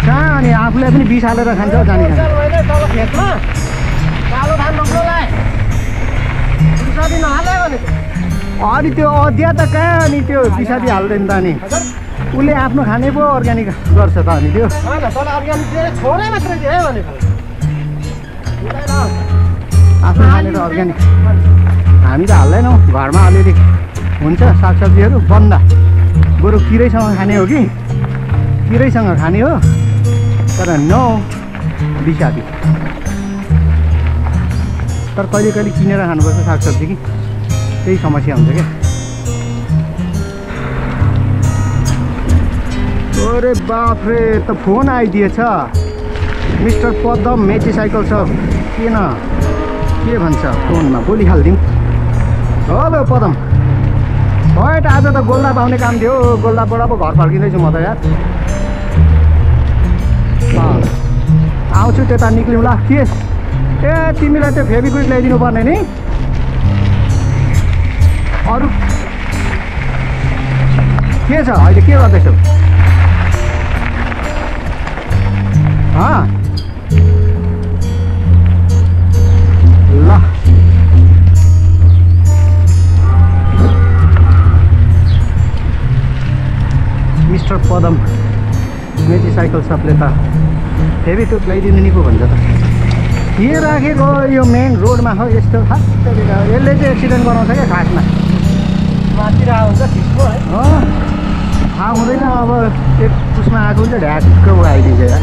कहाँ अनि आफूले पनि बिस हालेर खान्छ जाने। खेतमा कालो धान रोप्नलाई बिसादी नहाल्यो भने अनि त्यो अध्या त कहाँ अनि त्यो बिसादी हाल्दैन त अनि उसले आफ्नो खाने पो अर्ग्यानिक गर्छ त अनि त्यो होइन तल अर्ग्यानिक छोडै मात्रै दियो भनेको आफ्नो खाने त अर्ग्यानिक हामी त हाल्दैनौँ घरमा अलिअलि हुन्छ सागसब्जीहरू बन्दा बरु किरैसँग खाने हो कि किरैसँग खाने हो तर नो बिसादी तर कहिले कहिले किनेर खानुपर्छ सागसब्जी कि त्यही समस्या हुन्छ क्या अरे बाफ रे त फोन आइदिएछ मिस्टर पदम मेची साइकल सब के भन्छ फोनमा बोलिहाल्दिउँ हेलो पदम हैट आज त गोल्दा पाउने काम थियो गोल्दाबाट पो घर फर्किँदैछु म त यार आउँछु त्यता निक्लिउँ ल के ए तिमीलाई त्यो फेभिक्विक ल्याइदिनु पर्ने नि अरू के छ अहिले के गर्दैछौ ल मिस्टर पदम मेची साइकल सबले त फेभिक्विक ल्याइदिनु नि पो भन्छ त के राखेको यो मेन रोडमा हो यस्तो यसले चाहिँ एक्सिडेन्ट गराउँछ क्या खासमा माथिर आउँछ ठिकको है थाहा हुँदैन अब एक उसमा आएको हुन्छ ढ्याक्क आइदिन्छ यार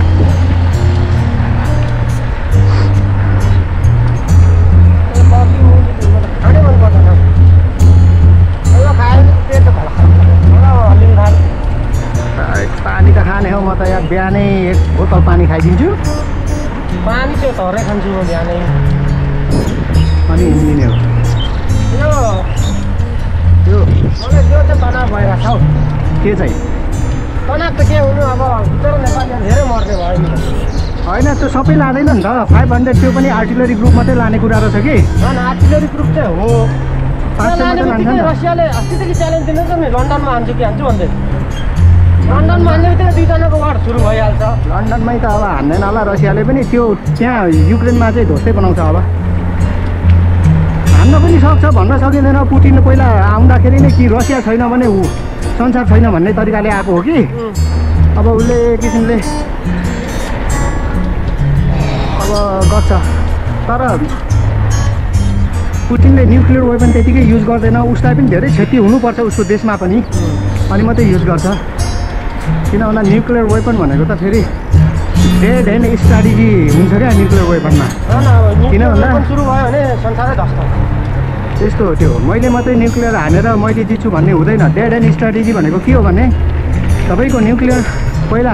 खानै मन पर्दैन यो खायो पेट त पानी त खाने हो म त यार बिहानै एक बोतल पानी खाइदिन्छु पानी चाहिँ धरै खान्छु म बिहानै अनि हिँड्ने हो यो मलाई त्यो चाहिँ तनाव भइरहेको छ हौ के चाहिँ तनाव त के हुनु अब भित्र नेपालीमा धेरै मर्ने भयो नि होइन त्यो सबै लाँदैन नि त 500 त्यो पनि आर्टिलरी ग्रुप मात्रै लाने कुरा रहेछ कि आर्टिलरी ग्रुप चाहिँ हो रसियाले अस्तिदेखि च्यालेन्ज दिँदैछ नि लन्डनमा हान्छु कि हान्छु भन्दै लन्डनमा हान्ने बित्तिकै दुईजनाको वार सुरु भइहाल्छ लन्डनमै त अब हान्दैन होला रसियाले पनि त्यो त्यहाँ युक्रेनमा चाहिँ ध्वस्तै बनाउँछ अब हान्न पनि सक्छ भन्न सकिँदैन पुटिन पहिला आउँदाखेरि नै कि रसिया छैन भने ऊ संसार छैन भन्ने तरिकाले आएको हो कि अब उसले किसिमले अब गर्छ तर पुटिनले न्युक्लियर वेपन त्यतिकै युज गर्दैन उसलाई पनि धेरै क्षति हुनुपर्छ उसको देशमा पनि अनि मात्रै युज गर्छ किन भन्दा न्युक्लियर वेपन भनेको त फेरि डेड एन्ड स्ट्राटेजी हुन्छ क्या न्युक्लियर वेपनमा किन भन्दा सुरु भयो भने संसारै धस्छ त्यस्तो हो त्यो। मैले मात्रै न्युक्लियर हानेर मैले जित्छु भन्ने हुँदैन। डेड एन्ड स्ट्राटेजी भनेको के हो भने तपाईँको न्युक्लियर पहिला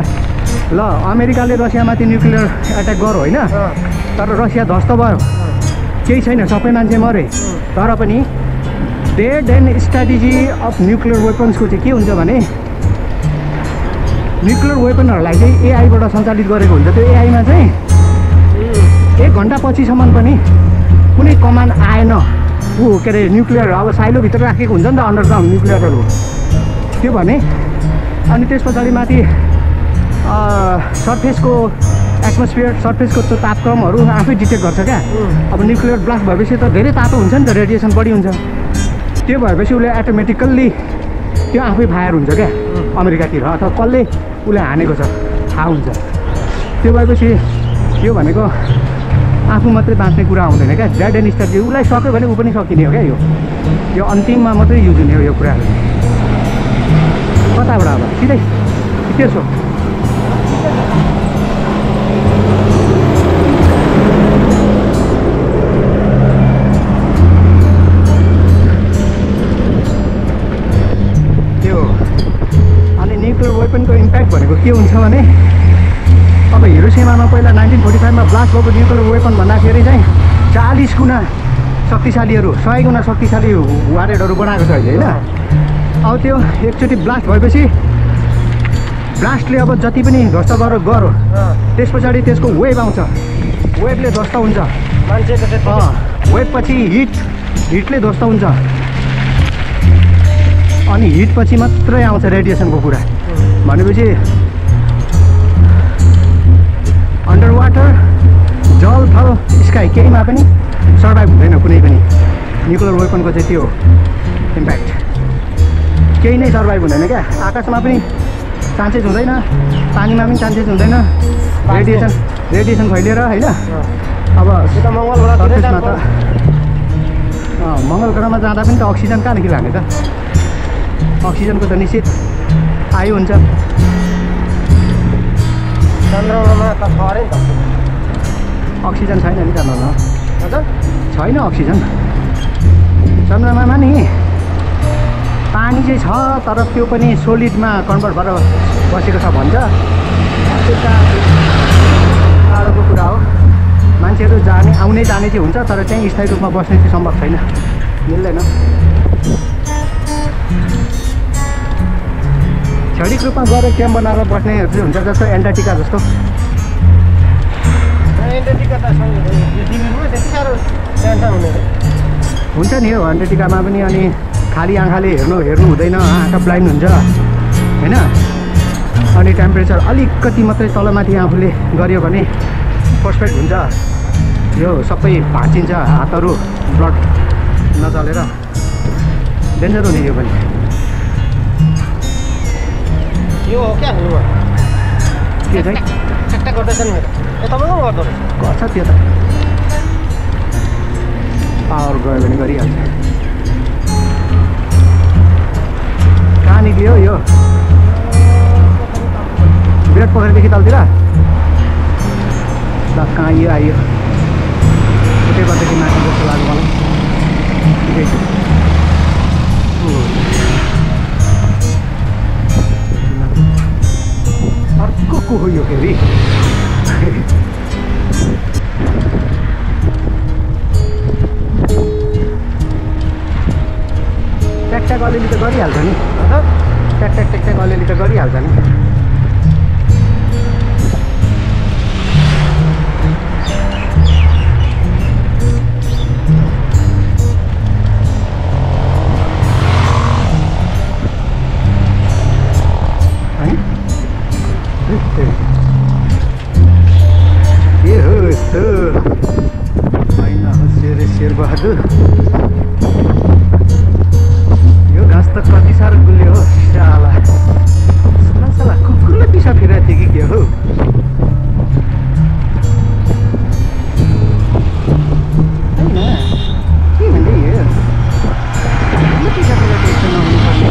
ल अमेरिकाले रसियामाथि न्युक्लियर एट्याक गर्यो होइन, तर रसिया ध्वस्त भयो, केही छैन, सबै मान्छे मरे। तर पनि dead end strategy of nuclear वेपन्सको चाहिँ के हुन्छ भने न्युक्लियर वेपनहरूलाई चाहिँ एआईबाट सञ्चालित गरेको हुन्छ। त्यो एआईमा चाहिँ 1 घन्टा पछिसम्म पनि कुनै कमान्ड आएन, ऊ के अरे न्युक्लियर अब साइलोभित्र राखेको हुन्छ नि त अन्डरग्राउन्ड न्युक्लियरहरू, त्यो भने अनि त्यस पछाडि माथि सर्फेसको एटमोस्फियर सर्फेसको त्यो तापक्रमहरू आफै डिटेक्ट गर्छ क्या। अब न्युक्लियर ब्लास्ट भएपछि त धेरै तातो हुन्छ नि त, रेडिएसन बढी हुन्छ, त्यो भएपछि उसले अटोमेटिकल्ली त्यो आफै फायर हुन्छ क्या अमेरिकातिर, अथवा कसले उसले हानेको छ थाहा हुन्छ। त्यो भएपछि यो भनेको आफू मात्रै बाँच्ने कुरा आउँदैन क्या। डेड एन्ड स्ट्राटेजी उसलाई सक्यो भने ऊ पनि सकिने हो क्या। यो अन्तिममा मात्रै युज हुने हो यो कुराहरू। कताबाट अब सिधै त्यसो त्यो अनि न्युक्लियर वेपनको इम्प्याक्ट भनेको के हुन्छ भने अब हिरोसिमामा पहिला 1945मा ब्लास्ट भएको न्युक्लियर वेपन भन्दाखेरि चाहिँ 40 गुणा शक्तिशालीहरू 100 गुणा शक्तिशाली वारेटहरू बनाएको छ अहिले होइन। अब त्यो एकचोटि ब्लास्ट भएपछि ब्लास्टले अब जति पनि ध्वस्त गरो त्यस पछाडि त्यसको वेभ आउँछ, वेभले ध्वस्त हुन्छ मान्छेको, वेभ पछि हिटले ध्वस्त हुन्छ, अनि हिट पछि मात्रै आउँछ रेडिएसनको कुरा। भनेपछि अन्डर वाटर जल थल स्काई केहीमा पनि सर्भाइभ हुँदैन कुनै पनि न्युक्लियर वेपनको चाहिँ त्यो इम्प्याक्ट, केही नै सर्भाइभ हुँदैन क्या। आकाशमा पनि चान्सेस हुँदैन, पानीमा पनि चान्सेस हुँदैन, रेडिएसन फैलिएर होइन। अब सर्फेसमा त मङ्गल ग्रहमा जाँदा पनि त अक्सिजन कहाँदेखि लाने त, अक्सिजनको त निश्चित आयो हुन्छ। चन्द्रमामा त छ अरे नि त, अक्सिजन छैन नि चन्द्रमामा, हजुर छैन अक्सिजन चन्द्रमामा नि। पानी चाहिँ छ तर त्यो पनि सोलिडमा कन्भर्ट भएर बसेको छ भन्छ। टाढोको कुरा हो, मान्छेहरू आउने जाने चाहिँ हुन्छ तर त्यहीँ स्थायी रूपमा बस्ने चाहिँ सम्भव छैन, मिल्दैन। क्षणिक रूपमा गएर क्याम्प बनाएर बस्नेहरू चाहिँ हुन्छ, जस्तो एन्टार्क्टिका जस्तो। एन्टार्क्टिका त पृथ्वीमा त्यति साह्रो टेन्सन हुँदैन, हुन्छ नि हो एन्टार्क्टिकामा पनि। अनि खाली आँखाले हेर्नु हुँदैन, आँखा ब्लाइन्ड हुन्छ होइन। अनि टेम्परेचर अलिकति मात्रै तलमाथि आफूले गऱ्यो भने पर्फेक्ट हुन्छ, यो सबै भाँचिन्छ, हातहरू ब्लड नचलेर डेन्जर हुने यो पनि। यो हो क्या यो के चाहिँ ट्याक्टा गर्दैछ नि मेरो, ए तपाईँको गर्दो रहेछ, गर्छ त्यो त, पावर गयो भने गरिहाल्छ। कहाँ निक्लियो यो विराट पोखरीदेखि तलतिर, ल कहाँ यो आयो उतै गर्दाखेरि माथि जस्तो लाग्यो मलाई। ठिकै छ। अर्को को हो यो फेरि? ट्याकट्याक अलिअलि त गरिहाल्छ नि, ट्याकट्याक अलिअलि त गरिहाल्छ नि। के हो यस्तो होइन शेरबहादुर, यो घाँस त कति साह्रो गुल्यो हो साला। साला कुकुरले पिसा फिराएको थियो कि के हो? होइन के भन्दै यो पिसा फिराएको यस्तो नहुनु पर्ने।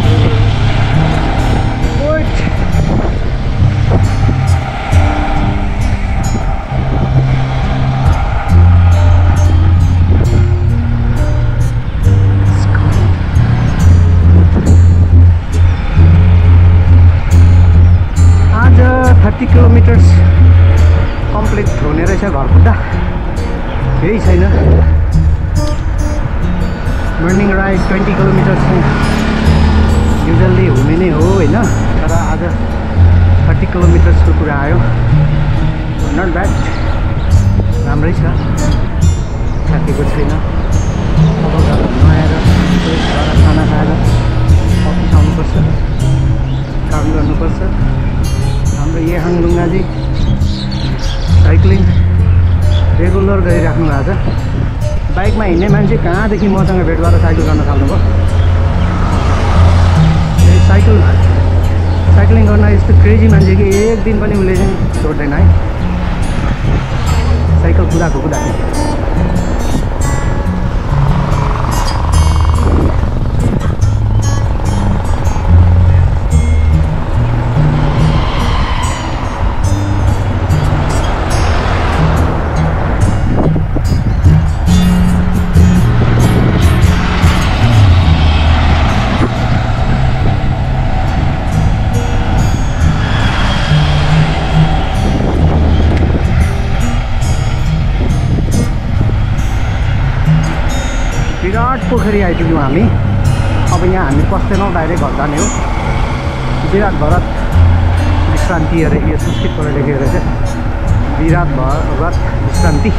किलोमिटर्स कम्प्लिट हुने रहेछ घर पुग्दा। केही छैन। मर्निङ राइड 20 किलोमिटर्स युजल्ली हुने नै हो होइन, तर आज 30 किलोमिटर्सको कुरा आयो। नट ब्याड, राम्रै छ, साथीको छैन। अब घरमा आएर खाना खाएर अफिस आउनुपर्छ, काम गर्नुपर्छ। हाम्रो यहाँ लुङ्गाजी साइक्लिङ रेगुलर गरिराख्नु भएको छ। बाइकमा हिँड्ने मान्छे कहाँदेखि मसँग भेट गरेर साइकल गर्न थाल्नुभयो। साइक्लिङ गर्न यस्तो क्रेजी मान्छे कि एक दिन पनि उसले चाहिँ छोड्दैन है साइकल कुदाएको। विराट पोखरी आइपुग्यौँ हामी। अब यहाँ हामी पस्दैनौँ, डाइरेक्ट घर जाने हो। विराट भरत विश्रान्ति अरे, यो संस्कृतबाट लेखेको रहेछ, विराट भरत विश्रान्ति।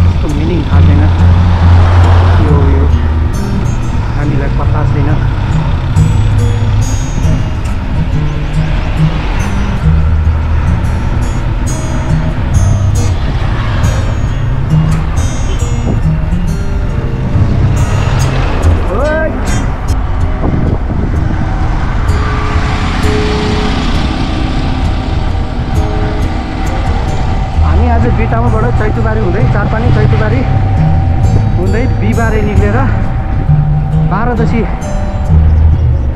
यसको मिनिङ थाहा छैन, यो हामीलाई पत्ता छैन। बिटामाबाट चैतुबारी हुँदै चारपानी चैतुबारी हुँदै बिहिबारे निक्लेर 12 दशी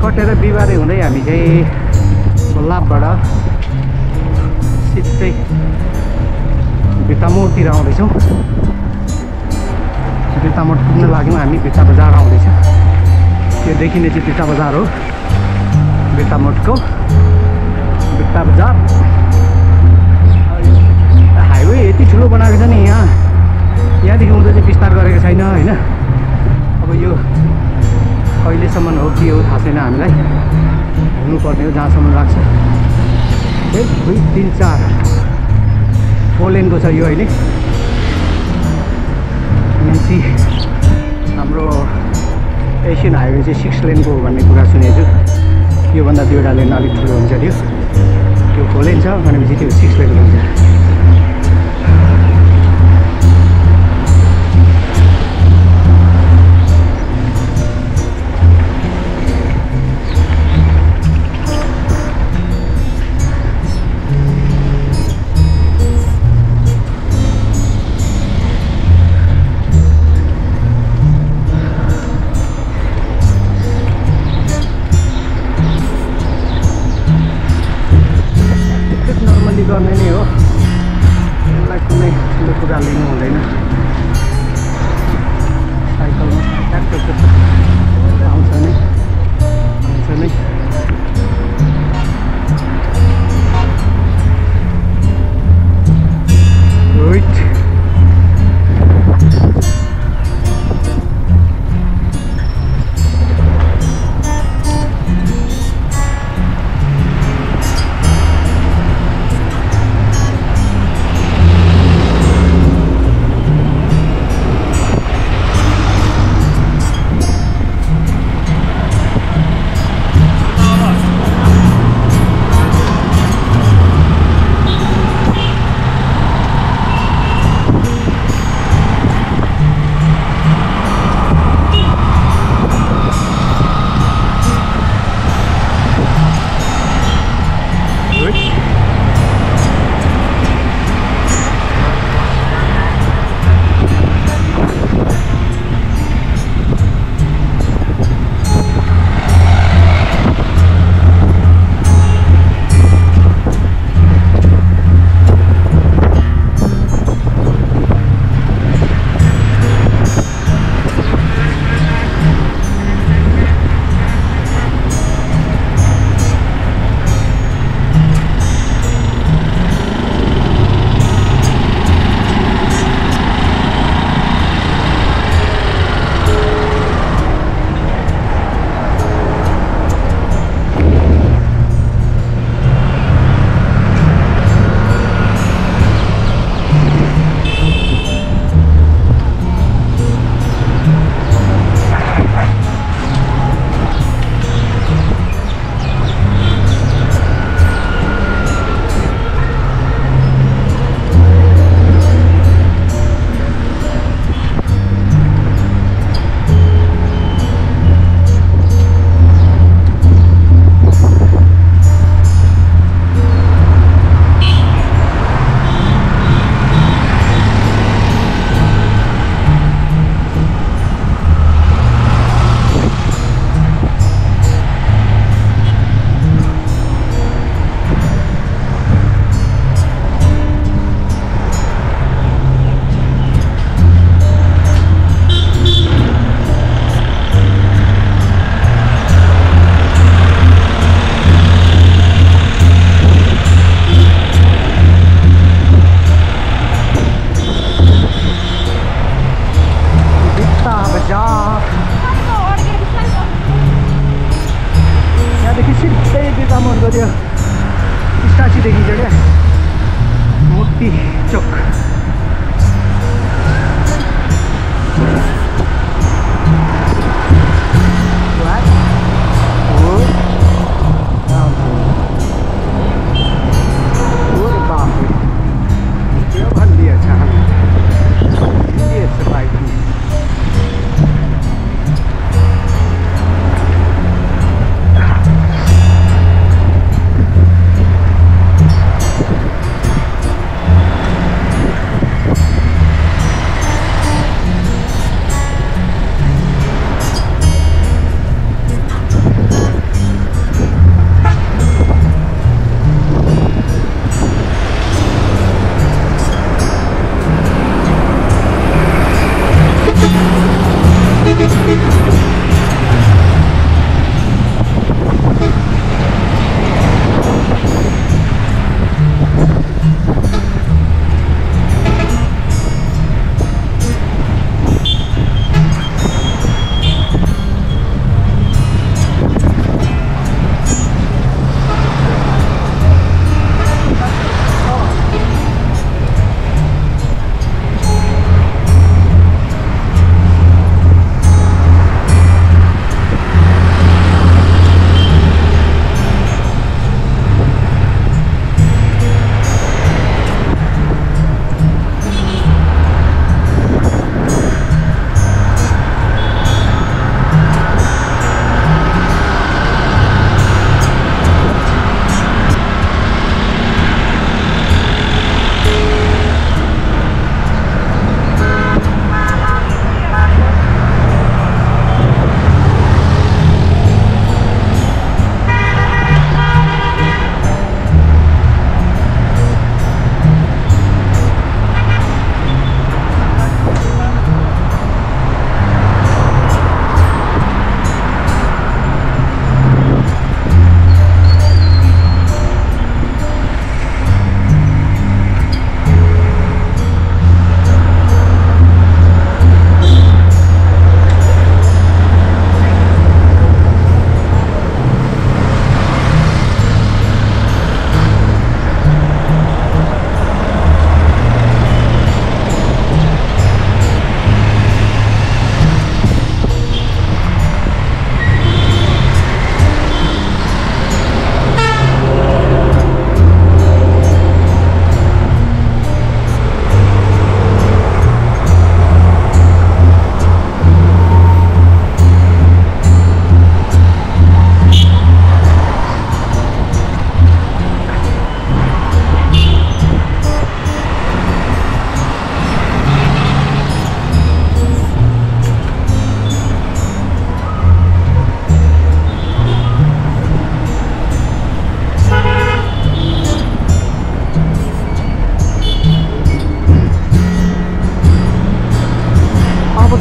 कटेर बिहिबारे हुँदै हामी चाहिँ लाभबाट सिधै भित्तामोडतिर आउँदैछौँ। भित्तामोड पुग्न लाग्यौँ हामी। भित्ता बजार आउँदैछ, त्यो देखिने चाहिँ भित्ता बजार हो। भित्तामोडको भित्ता बजार हाइवे यति ठुलो बनाएको छ नि, यहाँदेखि उँधो चाहिँ विस्तार गरेको छैन होइन। अब यो कहिलेसम्म हो के हो थाहा छैन हामीलाई, हुनुपर्ने हो जहाँसम्म लाग्छ। 1 2 3 4 4 लेनको छ यो अहिले। मेची हाम्रो एसियन हाइवे चाहिँ 6 लेनको हो भन्ने कुरा सुनेको छु। योभन्दा 2वटा लेन अलिक ठुलो हुन्छ, त्यो 4 लेन छ भनेपछि त्यो 6 लेन हुन्छ। गर्ने नै हो।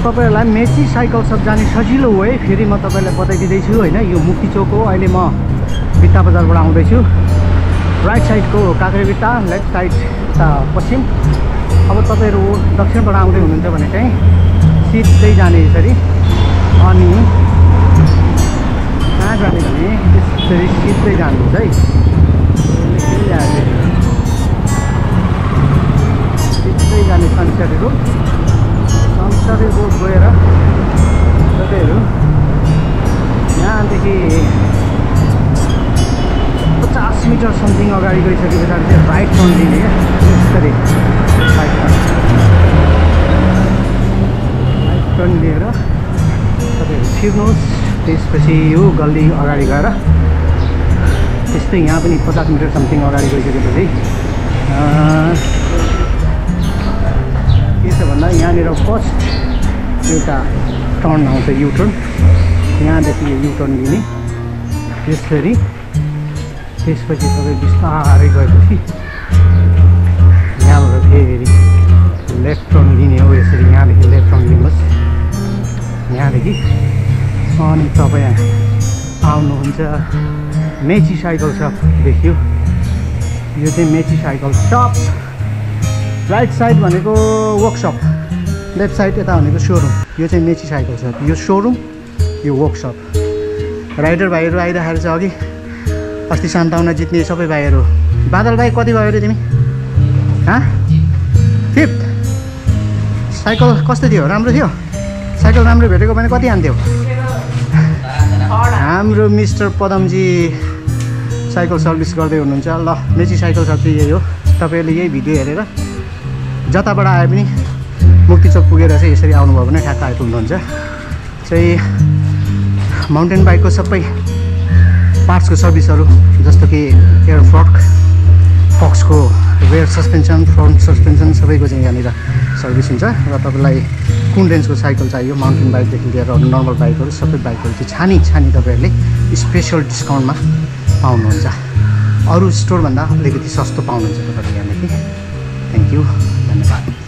तपाईहरुलाई मेची साइकल सब जाने सजिलो हो है। फेरि म तपाईलाई बताइदिँदैछु हैन, यो मुक्ति चोक हो। अहिले म बित्ता बजारबाट आउँदैछु। राइट साइडको काँक्रेबिट्टा, लेफ्ट साइड पश्चिम। अब तपाईहरु दक्षिणबाट आउँदै हुनुहुन्छ भने चाहिँ सिधै जाने यसरी, अनि कहाँ जाने भने यसरी सिधै जानुहुन्छ है। सिधै जाने सन्सेट रोड गएर तपाईँहरू यहाँदेखि 50 मिटर समथिङ अगाडि गइसके पछाडि चाहिँ राइट टर्न लिने क्या। यसरी राइट टर्न लिएर तपाईँहरू छिर्नुहोस्। त्यसपछि यो गल्ली अगाडि गएर त्यस्तै यहाँ पनि 50 मिटर समथिङ अगाडि गइसकेपछि के छ भन्दा यहाँनिर फर्स्ट एउटा टर्न आउँछ, युटर्न। यहाँदेखि यो युटर्न लिने त्यसरी। त्यसपछि तपाईँ बिस्तारै गएपछि यहाँबाट फेरि लेफ्ट टर्न लिने हो। यसरी यहाँदेखि लेफ्ट टर्न लिनुहोस् यहाँदेखि, अनि तपाईँ आउनुहुन्छ मेची साइकल सप देखियो। यो चाहिँ Mechi cycle shop. Right side भनेको वर्कसप, लेफ्ट साइड यता भनेको सोरुम। यो चाहिँ मेची साइकल सप, यो सोरुम, यो वर्कसप। राइडर भाइहरू आइरहेको छ। अघि अस्ति सान्ताउना जित्ने सबै भाइहरू। बादल भाइ कति भयो अरे तिमी? 5th। साइकल कस्तो थियो? राम्रो थियो? साइकल राम्रो भेटेको भने कति हान्थ्यौ? हाम्रो मिस्टर पदमजी साइकल सर्भिस गर्दै हुनुहुन्छ। ल, मेची साइकल सप चाहिँ यही हो। तपाईँहरूले यही भिडियो हेरेर जताबाट आए पनि मुक्ति चोक पुगेर चाहिँ यसरी आउनुभयो भने ठ्याक्क आइपुग्नुहुन्छ। चाहिँ माउन्टेन बाइकको सबै पार्ट्सको सर्भिसहरू, जस्तो कि एयर फर्क, फक्सको रेयर सस्पेन्सन, फ्रन्ट सस्पेन्सन सबैको चाहिँ यहाँनिर सर्भिस हुन्छ। र तपाईँलाई कुन रेन्जको साइकल चाहियो, माउन्टेन बाइकदेखि लिएर नर्मल बाइकहरू सबै बाइकहरू चाहिँ छानी तपाईँहरूले स्पेसल डिस्काउन्टमा पाउनुहुन्छ। अरू स्टोरभन्दा अलिकति सस्तो पाउनुहुन्छ तपाईँहरूले यहाँदेखि। थ्याङ्क यू, धन्यवाद।